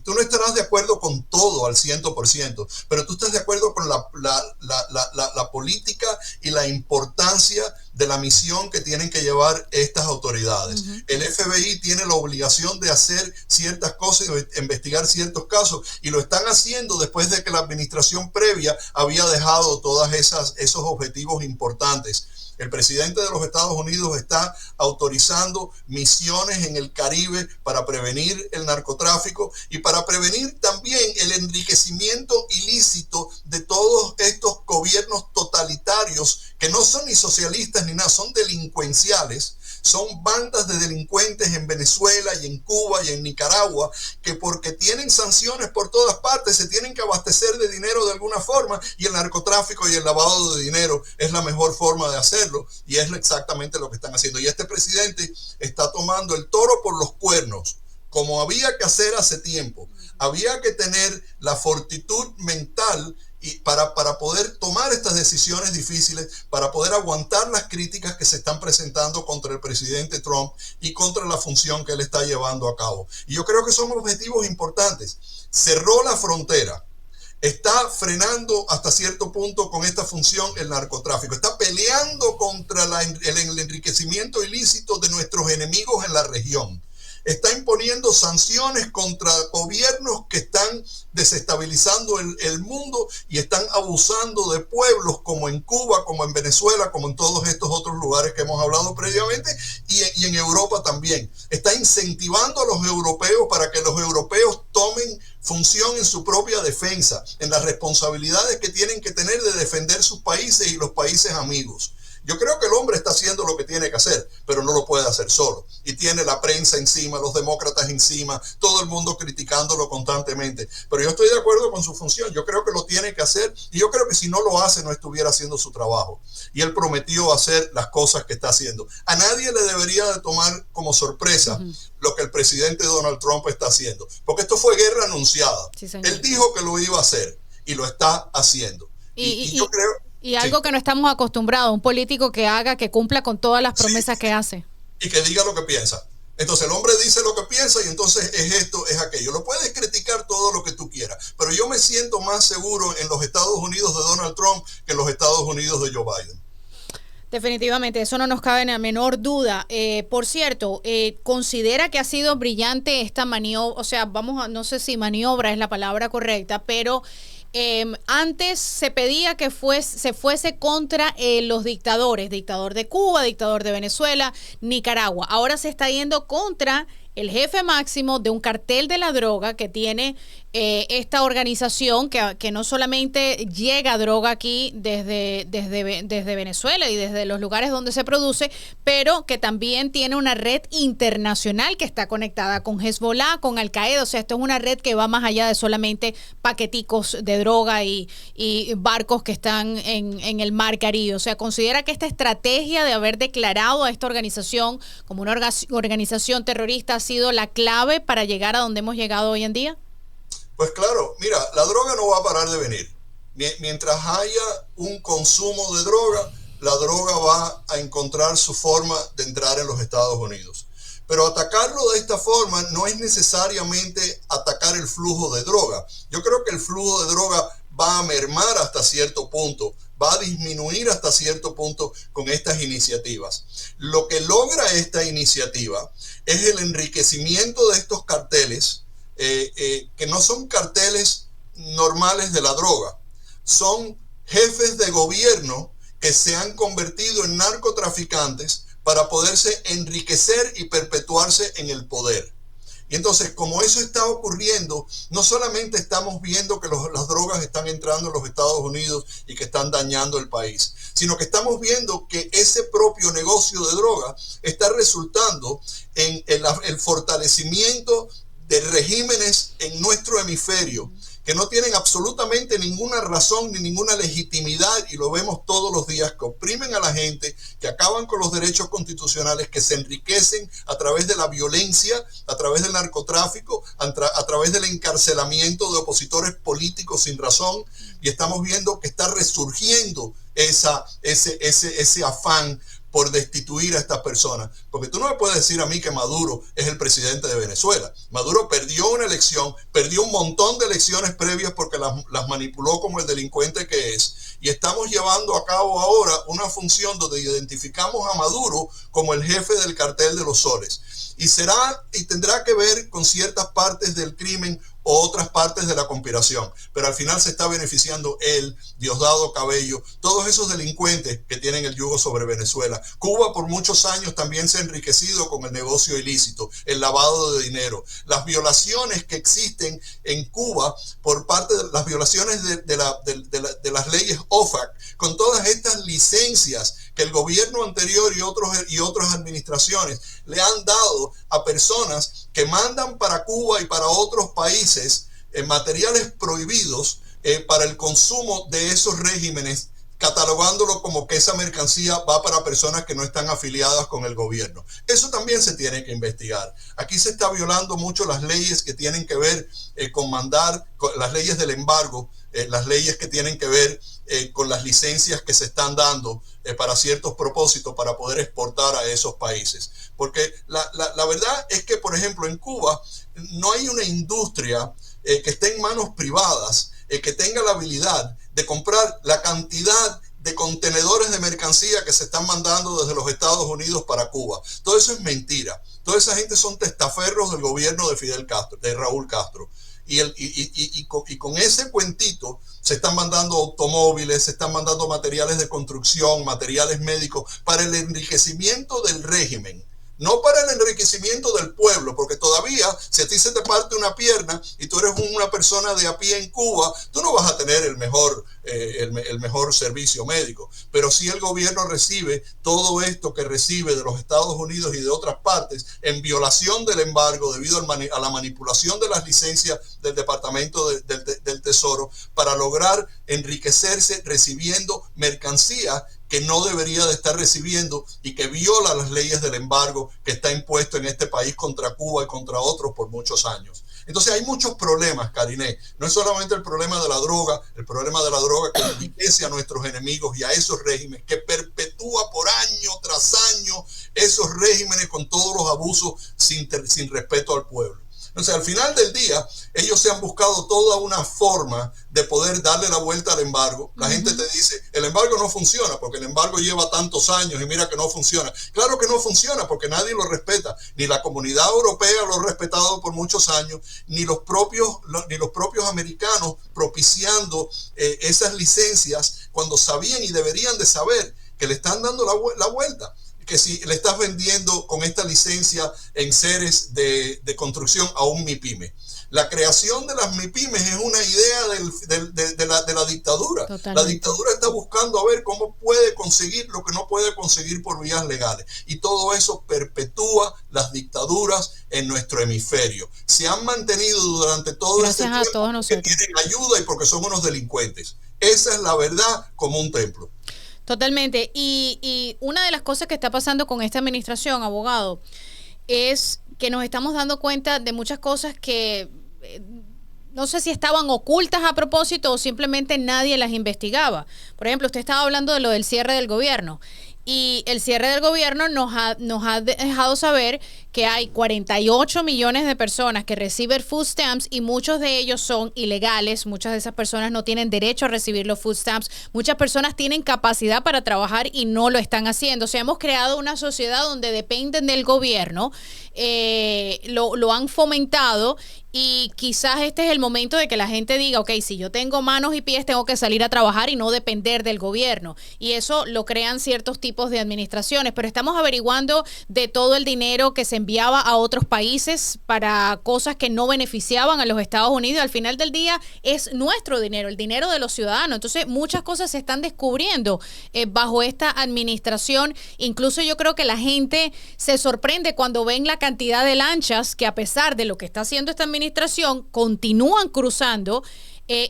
Tú no estarás de acuerdo con todo al 100%, pero tú estás de acuerdo con la política y la importancia de la misión que tienen que llevar estas autoridades. Uh-huh. El FBI tiene la obligación de hacer ciertas cosas y de investigar ciertos casos, y lo están haciendo después de que la administración previa había dejado todos esos objetivos importantes. El presidente de los Estados Unidos está autorizando misiones en el Caribe para prevenir el narcotráfico y para prevenir también el enriquecimiento ilícito de todos estos gobiernos totalitarios que no son ni socialistas ni nada, son delincuenciales. Son bandas de delincuentes en Venezuela y en Cuba y en Nicaragua que, porque tienen sanciones por todas partes, se tienen que abastecer de dinero de alguna forma, y el narcotráfico y el lavado de dinero es la mejor forma de hacerlo, y es exactamente lo que están haciendo. Y este presidente está tomando el toro por los cuernos, como había que hacer hace tiempo. Había que tener la fortitud mental y para poder tomar estas decisiones difíciles, para poder aguantar las críticas que se están presentando contra el presidente Trump y contra la función que él está llevando a cabo. Y yo creo que son objetivos importantes. Cerró la frontera, está frenando hasta cierto punto con esta función el narcotráfico, está peleando contra el enriquecimiento ilícito de nuestros enemigos en la región. Está imponiendo sanciones contra gobiernos que están desestabilizando el mundo y están abusando de pueblos, como en Cuba, como en Venezuela, como en todos estos otros lugares que hemos hablado previamente, y en Europa también. Está incentivando a los europeos para que los europeos tomen función en su propia defensa, en las responsabilidades que tienen que tener de defender sus países y los países amigos. Yo creo que el hombre está haciendo lo que tiene que hacer, pero no lo puede hacer solo. Y tiene la prensa encima, los demócratas encima, todo el mundo criticándolo constantemente. Pero yo estoy de acuerdo con su función. Yo creo que lo tiene que hacer, y yo creo que si no lo hace, no estuviera haciendo su trabajo. Y él prometió hacer las cosas que está haciendo. A nadie le debería de tomar como sorpresa lo que el presidente Donald Trump está haciendo, porque esto fue guerra anunciada. Sí, él dijo que lo iba a hacer y lo está haciendo. Y yo creo... Y algo que no estamos acostumbrados, un político que cumpla con todas las promesas que hace. Y que diga lo que piensa. Entonces el hombre dice lo que piensa, y entonces es esto, es aquello. Lo puedes criticar todo lo que tú quieras, pero yo me siento más seguro en los Estados Unidos de Donald Trump que en los Estados Unidos de Joe Biden. Definitivamente, eso no nos cabe en la menor duda. Por cierto, considera que ha sido brillante esta maniobra, o sea, no sé si maniobra es la palabra correcta, pero... antes se pedía que se fuese contra los dictador de Cuba, dictador de Venezuela, Nicaragua. Ahora se está yendo contra el jefe máximo de un cartel de la droga que tiene esta organización que no solamente llega droga aquí desde Venezuela y desde los lugares donde se produce, pero que también tiene una red internacional que está conectada con Hezbollah, con Al Qaeda. O sea, esto es una red que va más allá de solamente paqueticos de droga y barcos que están en el mar Caribe. O sea, considera que esta estrategia de haber declarado a esta organización como una organización terrorista ha sido la clave para llegar a donde hemos llegado hoy en día. Pues claro, mira, la droga no va a parar de venir. Mientras haya un consumo de droga, la droga va a encontrar su forma de entrar en los Estados Unidos. Pero atacarlo de esta forma no es necesariamente atacar el flujo de droga. Yo creo que el flujo de droga va a mermar hasta cierto punto, va a disminuir hasta cierto punto con estas iniciativas. Lo que logra esta iniciativa es el enriquecimiento de estos carteles, que no son carteles normales de la droga, son jefes de gobierno que se han convertido en narcotraficantes para poderse enriquecer y perpetuarse en el poder. Y entonces, como eso está ocurriendo, no solamente estamos viendo que las drogas están entrando en los Estados Unidos y que están dañando el país, sino que estamos viendo que ese propio negocio de droga está resultando en el fortalecimiento de regímenes en nuestro hemisferio que no tienen absolutamente ninguna razón ni ninguna legitimidad, y lo vemos todos los días, que oprimen a la gente, que acaban con los derechos constitucionales, que se enriquecen a través de la violencia, a través del narcotráfico, a través del encarcelamiento de opositores políticos sin razón, y estamos viendo que está resurgiendo ese afán por destituir a estas personas. Porque tú no me puedes decir a mí que Maduro es el presidente de Venezuela. Maduro perdió una elección, perdió un montón de elecciones previas porque las manipuló como el delincuente que es. Y estamos llevando a cabo ahora una función donde identificamos a Maduro como el jefe del cartel de los soles. Y tendrá que ver con ciertas partes del crimen o otras partes de la conspiración, pero al final se está beneficiando él, Diosdado Cabello, todos esos delincuentes que tienen el yugo sobre Venezuela. Cuba por muchos años también se ha enriquecido con el negocio ilícito, el lavado de dinero, las violaciones que existen en Cuba por parte de las violaciones de las leyes OFAC, con todas estas licencias que el gobierno anterior y otras administraciones le han dado a personas que mandan para Cuba y para otros países materiales prohibidos para el consumo de esos regímenes, catalogándolo como que esa mercancía va para personas que no están afiliadas con el gobierno. Eso también se tiene que investigar. Aquí se está violando mucho las leyes que tienen que ver con las leyes del embargo, las leyes que tienen que ver con las licencias que se están dando para ciertos propósitos para poder exportar a esos países. Porque la verdad es que, por ejemplo, en Cuba no hay una industria que esté en manos privadas, que tenga la habilidad de comprar la cantidad de contenedores de mercancía que se están mandando desde los Estados Unidos para Cuba. Todo eso es mentira. Toda esa gente son testaferros del gobierno de Fidel Castro, de Raúl Castro. Y con ese cuentito se están mandando automóviles, se están mandando materiales de construcción, materiales médicos, para el enriquecimiento del régimen. No para el enriquecimiento del pueblo, porque todavía, si a ti se te parte una pierna y tú eres una persona de a pie en Cuba, tú no vas a tener el mejor servicio médico. Pero si el gobierno recibe todo esto que recibe de los Estados Unidos y de otras partes, en violación del embargo, debido a la manipulación de las licencias del Departamento del Tesoro, para lograr enriquecerse recibiendo mercancía que no debería de estar recibiendo y que viola las leyes del embargo que está impuesto en este país contra Cuba y contra otros por muchos años. Entonces hay muchos problemas, Karine. No es solamente el problema de la droga que enriquece a nuestros enemigos y a esos regímenes, que perpetúa por año tras año esos regímenes con todos los abusos sin respeto al pueblo. Entonces, al final del día, ellos se han buscado toda una forma de poder darle la vuelta al embargo. La gente te dice, el embargo no funciona porque el embargo lleva tantos años y mira que no funciona. Claro que no funciona porque nadie lo respeta. Ni la comunidad europea lo ha respetado por muchos años, ni los propios americanos propiciando esas licencias cuando sabían y deberían de saber que le están dando la vuelta. Que si le estás vendiendo con esta licencia enseres de construcción a un MIPYME. La creación de las MIPYMES es una idea de la dictadura. Totalmente. La dictadura está buscando a ver cómo puede conseguir lo que no puede conseguir por vías legales. Y todo eso perpetúa las dictaduras en nuestro hemisferio. Se han mantenido durante todo este tiempo porque tienen ayuda y porque son unos delincuentes. Esa es la verdad como un templo. Totalmente. Y una de las cosas que está pasando con esta administración, abogado, es que nos estamos dando cuenta de muchas cosas que no sé si estaban ocultas a propósito o simplemente nadie las investigaba. Por ejemplo, usted estaba hablando de lo del cierre del gobierno. Y el cierre del gobierno nos ha dejado saber que hay 48 millones de personas que reciben food stamps y muchos de ellos son ilegales. Muchas de esas personas no tienen derecho a recibir los food stamps. Muchas personas tienen capacidad para trabajar y no lo están haciendo. O sea, hemos creado una sociedad donde dependen del gobierno, lo han fomentado. Y quizás este es el momento de que la gente diga, ok, si yo tengo manos y pies, tengo que salir a trabajar y no depender del gobierno. Y eso lo crean ciertos tipos tipos de administraciones, pero estamos averiguando de todo el dinero que se enviaba a otros países para cosas que no beneficiaban a los Estados Unidos. Al final del día es nuestro dinero, el dinero de los ciudadanos. Entonces muchas cosas se están descubriendo bajo esta administración. Incluso yo creo que la gente se sorprende cuando ven la cantidad de lanchas que, a pesar de lo que está haciendo esta administración, continúan cruzando.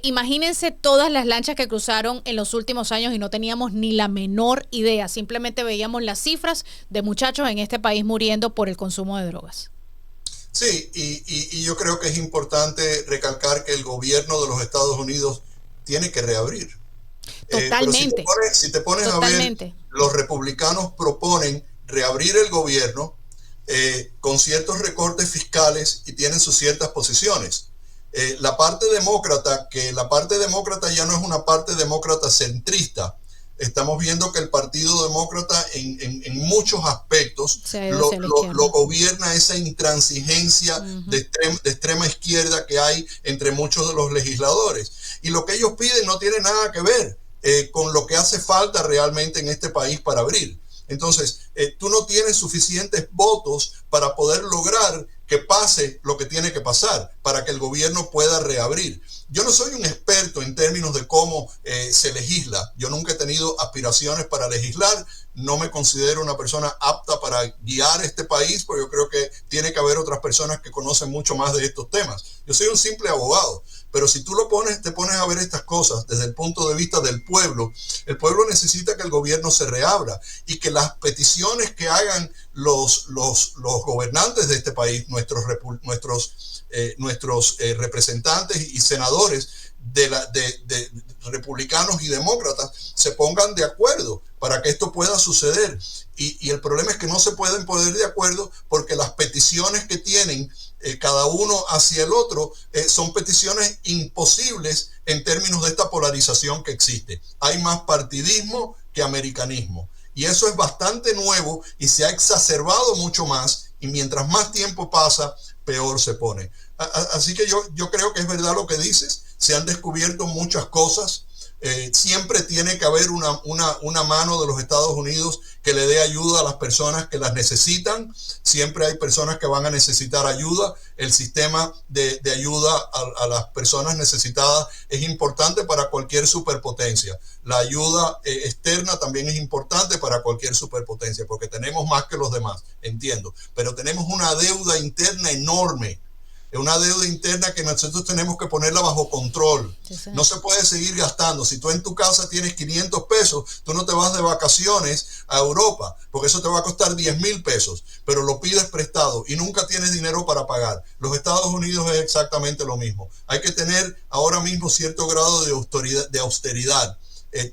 Imagínense todas las lanchas que cruzaron en los últimos años y no teníamos ni la menor idea. Simplemente veíamos las cifras de muchachos en este país muriendo por el consumo de drogas. Sí, y yo creo que es importante recalcar que el gobierno de los Estados Unidos tiene que reabrir. Totalmente. Pero si te pones Totalmente. a ver, los republicanos proponen reabrir el gobierno con ciertos recortes fiscales y tienen sus ciertas posiciones. La parte demócrata ya no es una parte demócrata centrista. Estamos viendo que el Partido Demócrata en muchos aspectos lo gobierna esa intransigencia de extrema izquierda que hay entre muchos de los legisladores. Y lo que ellos piden no tiene nada que ver con lo que hace falta realmente en este país para abrir. Entonces, tú no tienes suficientes votos para poder lograr que pase lo que tiene que pasar para que el gobierno pueda reabrir. Yo no soy un experto en términos de cómo se legisla. Yo nunca he tenido aspiraciones para legislar. No me considero una persona apta para guiar este país, porque yo creo que tiene que haber otras personas que conocen mucho más de estos temas. Yo soy un simple abogado, pero si tú te pones a ver estas cosas desde el punto de vista del pueblo, el pueblo necesita que el gobierno se reabra y que las peticiones que hagan los gobernantes de este país, nuestros representantes y senadores de republicanos y demócratas, se pongan de acuerdo para que esto pueda suceder. Y el problema es que no se pueden poner de acuerdo porque las peticiones que tienen cada uno hacia el otro son peticiones imposibles en términos de esta polarización que existe. Hay más partidismo que americanismo. Y eso es bastante nuevo y se ha exacerbado mucho más, y mientras más tiempo pasa, peor se pone. Así que yo creo que es verdad lo que dices. Se han descubierto muchas cosas. Siempre tiene que haber una mano de los Estados Unidos que le dé ayuda a las personas que las necesitan. Siempre hay personas que van a necesitar ayuda. El sistema de ayuda a las personas necesitadas es importante para cualquier superpotencia. La ayuda externa también es importante para cualquier superpotencia, porque tenemos más que los demás, entiendo. Pero tenemos una deuda interna enorme. Es una deuda interna que nosotros tenemos que ponerla bajo control. Sí. No se puede seguir gastando. Si tú en tu casa tienes 500 pesos, tú no te vas de vacaciones a Europa, porque eso te va a costar 10,000 pesos, pero lo pides prestado y nunca tienes dinero para pagar. Los Estados Unidos es exactamente lo mismo. Hay que tener ahora mismo cierto grado de austeridad.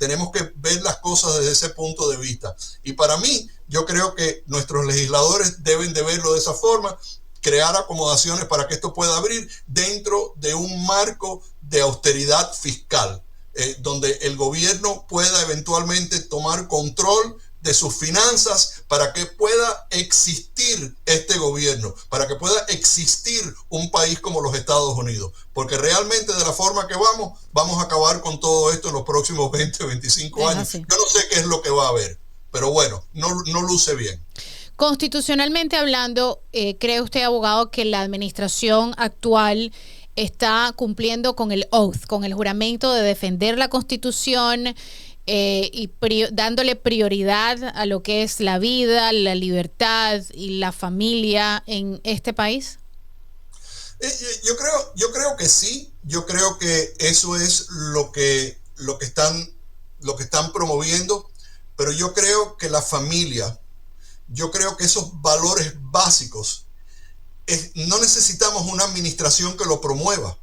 Tenemos que ver las cosas desde ese punto de vista. Y para mí, yo creo que nuestros legisladores deben de verlo de esa forma, crear acomodaciones para que esto pueda abrir dentro de un marco de austeridad fiscal, donde el gobierno pueda eventualmente tomar control de sus finanzas para que pueda existir este gobierno, para que pueda existir un país como los Estados Unidos, porque realmente de la forma que vamos a acabar con todo esto en los próximos 20, 25 años. Yo no sé qué es lo que va a haber, pero bueno, no luce bien. Constitucionalmente hablando, ¿cree usted, abogado, que la administración actual está cumpliendo con el oath, con el juramento de defender la Constitución y dándole prioridad a lo que es la vida, la libertad y la familia en este país? Yo creo que sí. Yo creo que eso es lo que están promoviendo, pero yo creo que la familia, yo creo que esos valores básicos, no necesitamos una administración que lo promueva.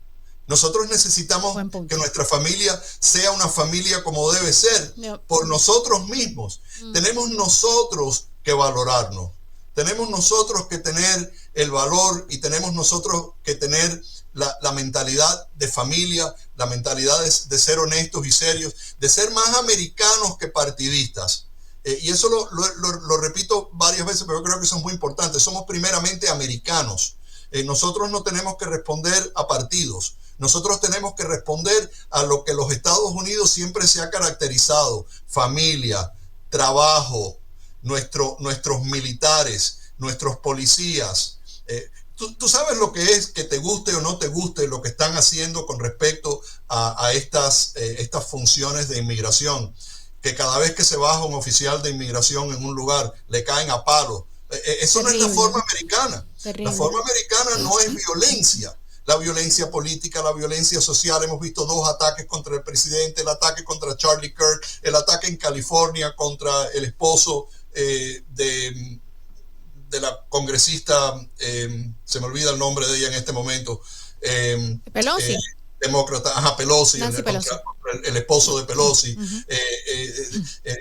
Nosotros necesitamos que nuestra familia sea una familia como debe ser, por nosotros mismos. Tenemos nosotros que valorarnos. Tenemos nosotros que tener el valor y tenemos nosotros que tener la mentalidad de familia, la mentalidad de ser honestos y serios, de ser más americanos que partidistas. Y eso lo repito varias veces, pero yo creo que eso es muy importante. Somos primeramente americanos. Nosotros no tenemos que responder a partidos. Nosotros tenemos que responder a lo que los Estados Unidos siempre se ha caracterizado: familia, trabajo, nuestros militares, nuestros policías. Tú sabes lo que es que te guste o no te guste lo que están haciendo con respecto a estas funciones de inmigración, que cada vez que se baja un oficial de inmigración en un lugar le caen a palos. Eso no es la forma americana. La forma americana no es violencia. La violencia política, la violencia social. Hemos visto 2 ataques contra el presidente, el ataque contra Charlie Kirk, el ataque en California contra el esposo de la congresista, se me olvida el nombre de ella en este momento. Pelosi. Demócrata, Pelosi, el esposo de Pelosi,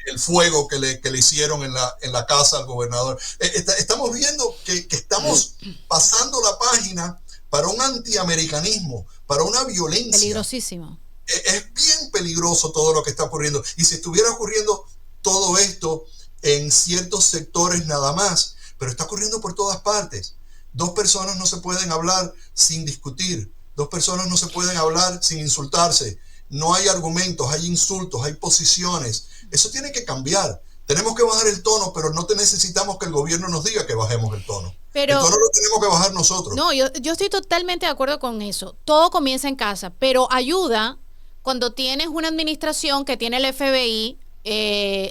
el fuego que le hicieron en la casa al gobernador. Estamos viendo que estamos pasando la página para un antiamericanismo, para una violencia. Peligrosísimo. Es bien peligroso todo lo que está ocurriendo. Y si estuviera ocurriendo todo esto en ciertos sectores nada más, pero está ocurriendo por todas partes. 2 personas no se pueden hablar sin discutir. 2 personas no se pueden hablar sin insultarse. No hay argumentos, hay insultos, hay posiciones. Eso tiene que cambiar. Tenemos que bajar el tono, pero no necesitamos que el gobierno nos diga que bajemos el tono. Pero, el tono lo tenemos que bajar nosotros. No, yo estoy totalmente de acuerdo con eso. Todo comienza en casa, pero ayuda cuando tienes una administración que tiene el FBI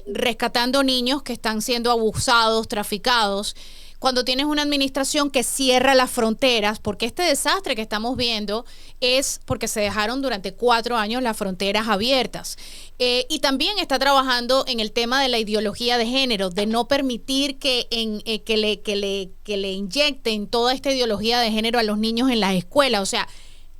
rescatando niños que están siendo abusados, traficados. Cuando tienes una administración que cierra las fronteras, porque este desastre que estamos viendo es porque se dejaron durante 4 años las fronteras abiertas. Y también está trabajando en el tema de la ideología de género, de no permitir que le inyecten toda esta ideología de género a los niños en las escuelas. O sea,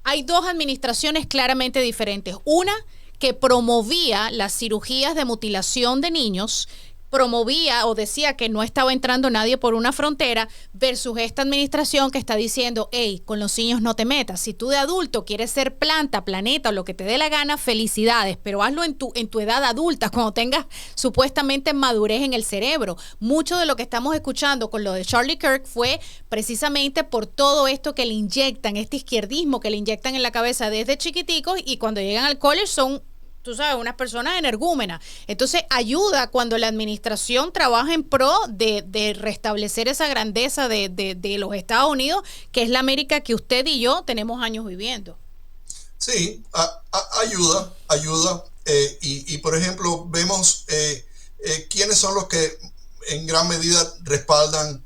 hay 2 administraciones claramente diferentes. Una que promovía las cirugías de mutilación de niños, promovía o decía que no estaba entrando nadie por una frontera, versus esta administración que está diciendo, hey, con los niños no te metas. Si tú de adulto quieres ser planta, planeta o lo que te dé la gana, felicidades, pero hazlo en tu edad adulta, cuando tengas supuestamente madurez en el cerebro. Mucho de lo que estamos escuchando con lo de Charlie Kirk fue precisamente por todo esto que le inyectan, este izquierdismo que le inyectan en la cabeza desde chiquiticos, y cuando llegan al college son, tú sabes, unas personas energúmenas. Entonces ayuda cuando la administración trabaja en pro de restablecer esa grandeza de los Estados Unidos, que es la América que usted y yo tenemos años viviendo. Sí, ayuda. Y por ejemplo, vemos quiénes son los que en gran medida respaldan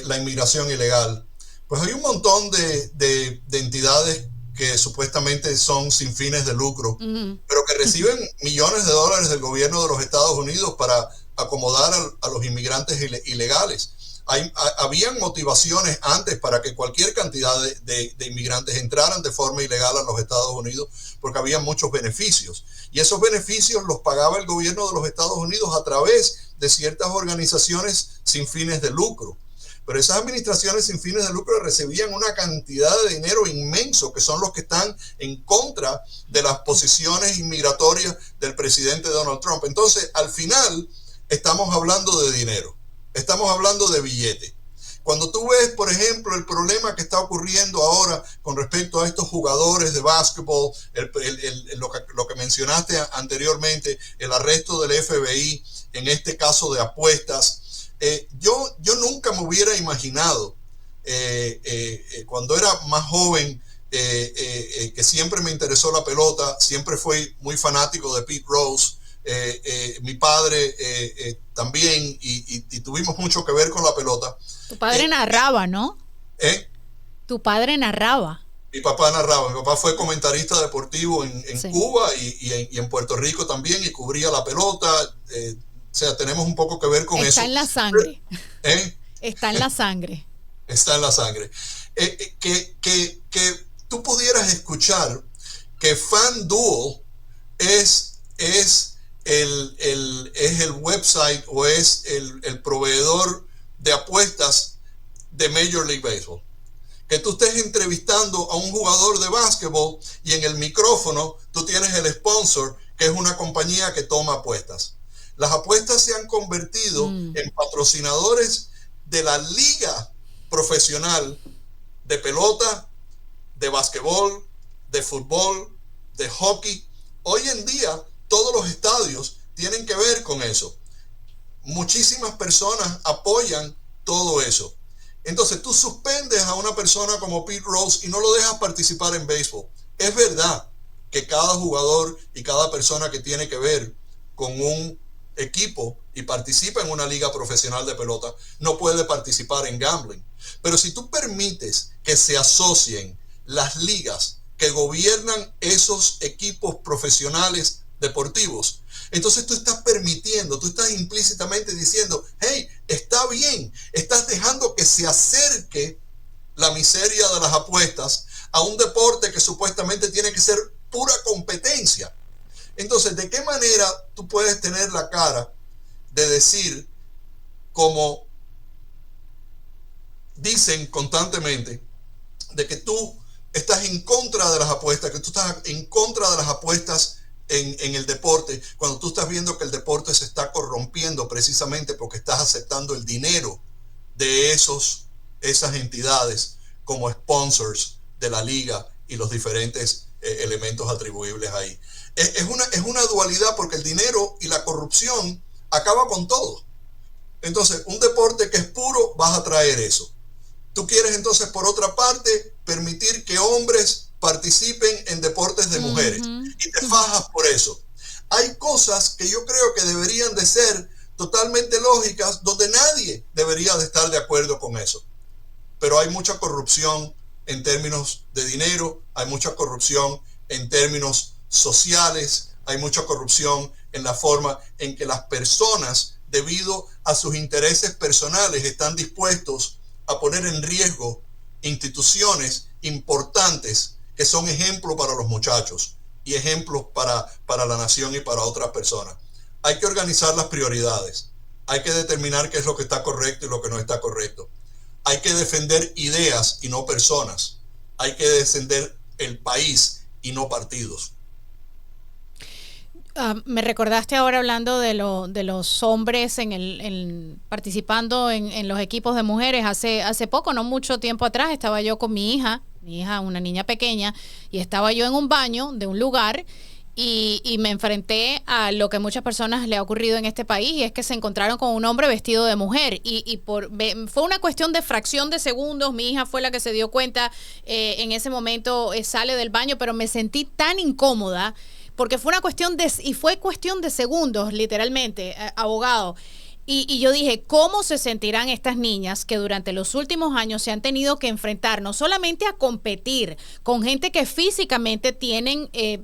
la inmigración ilegal. Pues hay un montón de entidades que supuestamente son sin fines de lucro, pero que reciben millones de dólares del gobierno de los Estados Unidos para acomodar a los inmigrantes ilegales. Habían motivaciones antes para que cualquier cantidad de inmigrantes entraran de forma ilegal a los Estados Unidos, porque había muchos beneficios. Y esos beneficios los pagaba el gobierno de los Estados Unidos a través de ciertas organizaciones sin fines de lucro. Pero esas administraciones sin fines de lucro recibían una cantidad de dinero inmenso, que son los que están en contra de las posiciones inmigratorias del presidente Donald Trump. Entonces, al final, estamos hablando de dinero, estamos hablando de billete. Cuando tú ves, por ejemplo, el problema que está ocurriendo ahora con respecto a estos jugadores de básquetbol, lo que mencionaste anteriormente, el arresto del FBI en este caso de apuestas, yo nunca me hubiera imaginado, cuando era más joven, que siempre me interesó la pelota, siempre fui muy fanático de Pete Rose, mi padre también, y tuvimos mucho que ver con la pelota. Tu padre narraba, ¿no? Tu padre narraba. Mi papá narraba, mi papá fue comentarista deportivo en Sí. Cuba y en Puerto Rico también, y cubría la pelota. O sea, tenemos un poco que ver con eso. Está en la sangre. Está en la sangre. Está en la sangre. Que tú pudieras escuchar que FanDuel es el website o es el proveedor de apuestas de Major League Baseball. Que tú estés entrevistando a un jugador de básquetbol y en el micrófono tú tienes el sponsor, que es una compañía que toma apuestas. Las apuestas se han convertido en patrocinadores de la liga profesional de pelota, de básquetbol, de fútbol, de hockey. Hoy en día todos los estadios tienen que ver con eso. muchísimas personas apoyan todo eso. Entonces tú suspendes a una persona como Pete Rose y no lo dejas participar en béisbol. Es verdad que cada jugador y cada persona que tiene que ver con un equipo y participa en una liga profesional de pelota no puede participar en gambling. Pero si tú permites que se asocien las ligas que gobiernan esos equipos profesionales deportivos, entonces tú estás permitiendo, tú estás implícitamente diciendo, hey, está bien, estás dejando que se acerque la miseria de las apuestas a un deporte que supuestamente tiene que ser pura competencia. Entonces, ¿de qué manera tú puedes tener la cara de decir, como dicen constantemente, de que tú estás en contra de las apuestas, que tú estás en contra de las apuestas en el deporte, cuando tú estás viendo que el deporte se está corrompiendo precisamente porque estás aceptando el dinero de esas entidades como sponsors de la liga y los diferentes elementos atribuibles ahí? Es una dualidad, porque el dinero y la corrupción acaba con todo. Entonces, un deporte que es puro, vas a traer eso. Tú quieres entonces, por otra parte, permitir que hombres participen en deportes de mujeres y te fajas por eso. Hay cosas que yo creo que deberían de ser totalmente lógicas, donde nadie debería de estar de acuerdo con eso. Pero hay mucha corrupción en términos de dinero, hay mucha corrupción en términos sociales, hay mucha corrupción en la forma en que las personas, debido a sus intereses personales, están dispuestos a poner en riesgo instituciones importantes que son ejemplos para los muchachos y ejemplos para la nación y para otras personas. Hay que organizar las prioridades, hay que determinar qué es lo que está correcto y lo que no está correcto. Hay que defender ideas y no personas. Hay que defender el país y no partidos. Me recordaste ahora hablando de los hombres participando en los equipos de mujeres. Hace poco, no mucho tiempo atrás, estaba yo con mi hija, una niña pequeña, y estaba yo en un baño de un lugar y me enfrenté a lo que a muchas personas le ha ocurrido en este país, y es que se encontraron con un hombre vestido de mujer fue una cuestión de fracción de segundos. Mi hija fue la que se dio cuenta en ese momento, sale del baño, pero me sentí tan incómoda porque fue cuestión de segundos, literalmente, abogado. Y yo dije, ¿cómo se sentirán estas niñas que durante los últimos años se han tenido que enfrentar no solamente a competir con gente que físicamente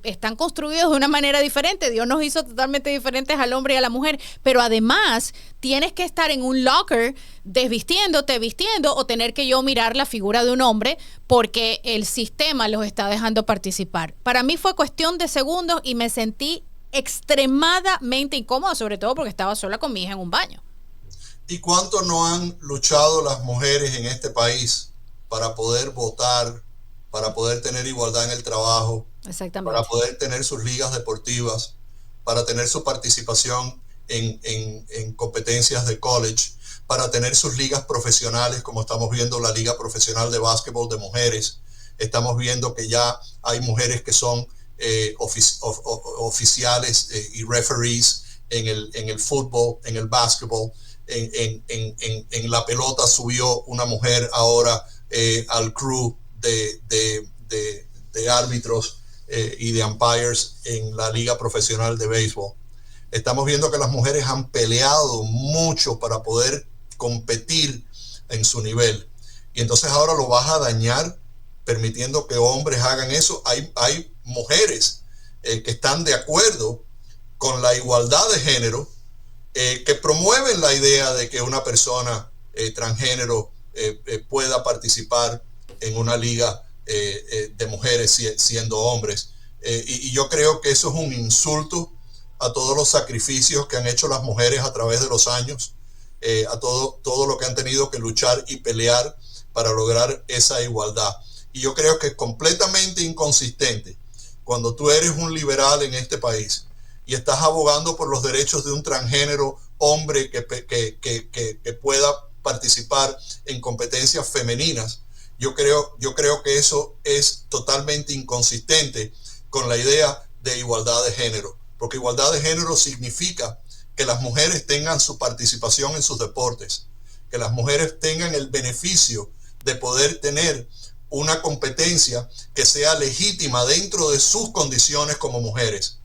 están construidos de una manera diferente? Dios nos hizo totalmente diferentes al hombre y a la mujer, pero además tienes que estar en un locker desvistiéndote, vistiendo, o tener que yo mirar la figura de un hombre porque el sistema los está dejando participar. Para mí fue cuestión de segundos y me sentí extremadamente incómoda, sobre todo porque estaba sola con mi hija en un baño. ¿Y cuánto no han luchado las mujeres en este país para poder votar, para poder tener igualdad en el trabajo, para poder tener sus ligas deportivas, para tener su participación en competencias de college, para tener sus ligas profesionales, como estamos viendo la Liga Profesional de Básquetbol de Mujeres? Estamos viendo que ya hay mujeres que son oficiales y referees en el fútbol, en el básquetbol, en la pelota. Subió una mujer ahora al crew de árbitros y de umpires en la Liga Profesional de Béisbol. Estamos viendo que las mujeres han peleado mucho para poder competir en su nivel, y entonces ahora lo vas a dañar permitiendo que hombres hagan eso. Hay mujeres que están de acuerdo con la igualdad de género, que promueven la idea de que una persona transgénero pueda participar en una liga de mujeres siendo hombres. Y yo creo que eso es un insulto a todos los sacrificios que han hecho las mujeres a través de los años, a todo lo que han tenido que luchar y pelear para lograr esa igualdad. Y yo creo que es completamente inconsistente cuando tú eres un liberal en este país y estás abogando por los derechos de un transgénero hombre que pueda participar en competencias femeninas. Yo creo que eso es totalmente inconsistente con la idea de igualdad de género, porque igualdad de género significa que las mujeres tengan su participación en sus deportes, que las mujeres tengan el beneficio de poder tener una competencia que sea legítima dentro de sus condiciones como mujeres.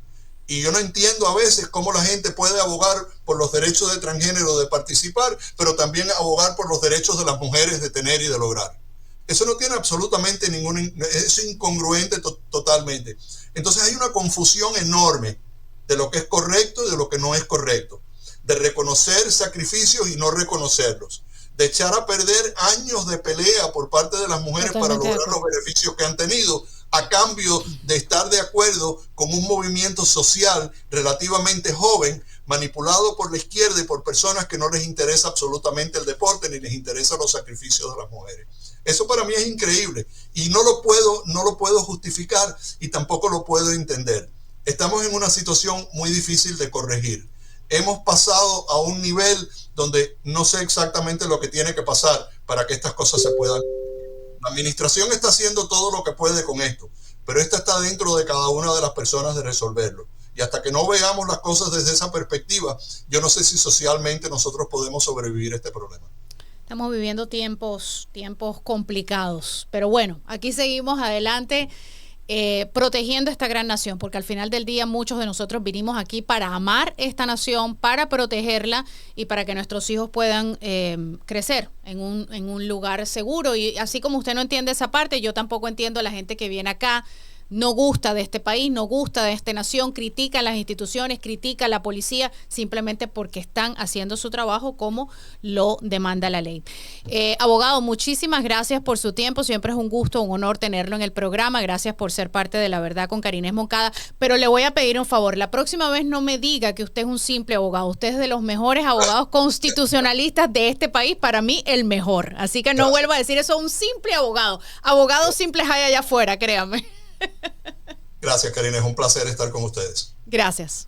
Y yo no entiendo a veces cómo la gente puede abogar por los derechos de transgénero de participar, pero también abogar por los derechos de las mujeres de tener y de lograr. Eso no tiene absolutamente es incongruente totalmente. Entonces hay una confusión enorme de lo que es correcto y de lo que no es correcto, de reconocer sacrificios y no reconocerlos, de echar a perder años de pelea por parte de las mujeres para lograr los beneficios que han tenido, a cambio de estar de acuerdo con un movimiento social relativamente joven, manipulado por la izquierda y por personas que no les interesa absolutamente el deporte ni les interesan los sacrificios de las mujeres. Eso para mí es increíble y no lo puedo justificar y tampoco lo puedo entender. Estamos en una situación muy difícil de corregir. Hemos pasado a un nivel donde no sé exactamente lo que tiene que pasar para que estas cosas se puedan. La administración está haciendo todo lo que puede con esto, pero esto está dentro de cada una de las personas de resolverlo. Y hasta que no veamos las cosas desde esa perspectiva, yo no sé si socialmente nosotros podemos sobrevivir a este problema. Estamos viviendo tiempos complicados, pero bueno, aquí seguimos adelante protegiendo esta gran nación, porque al final del día muchos de nosotros vinimos aquí para amar esta nación, para protegerla y para que nuestros hijos puedan crecer en un lugar seguro. Y así como usted no entiende esa parte, yo tampoco entiendo a la gente que viene acá, no gusta de este país, no gusta de esta nación, critica a las instituciones, critica a la policía, simplemente porque están haciendo su trabajo como lo demanda la ley. Abogado, muchísimas gracias por su tiempo, siempre es un gusto, un honor tenerlo en el programa, gracias por ser parte de La Verdad con Karina Moncada, pero le voy a pedir un favor, la próxima vez no me diga que usted es un simple abogado, usted es de los mejores abogados constitucionalistas de este país, para mí el mejor, así que no vuelva a decir eso, un simple abogado, abogados simples hay allá afuera, créame. Gracias, Karina, es un placer estar con ustedes. Gracias.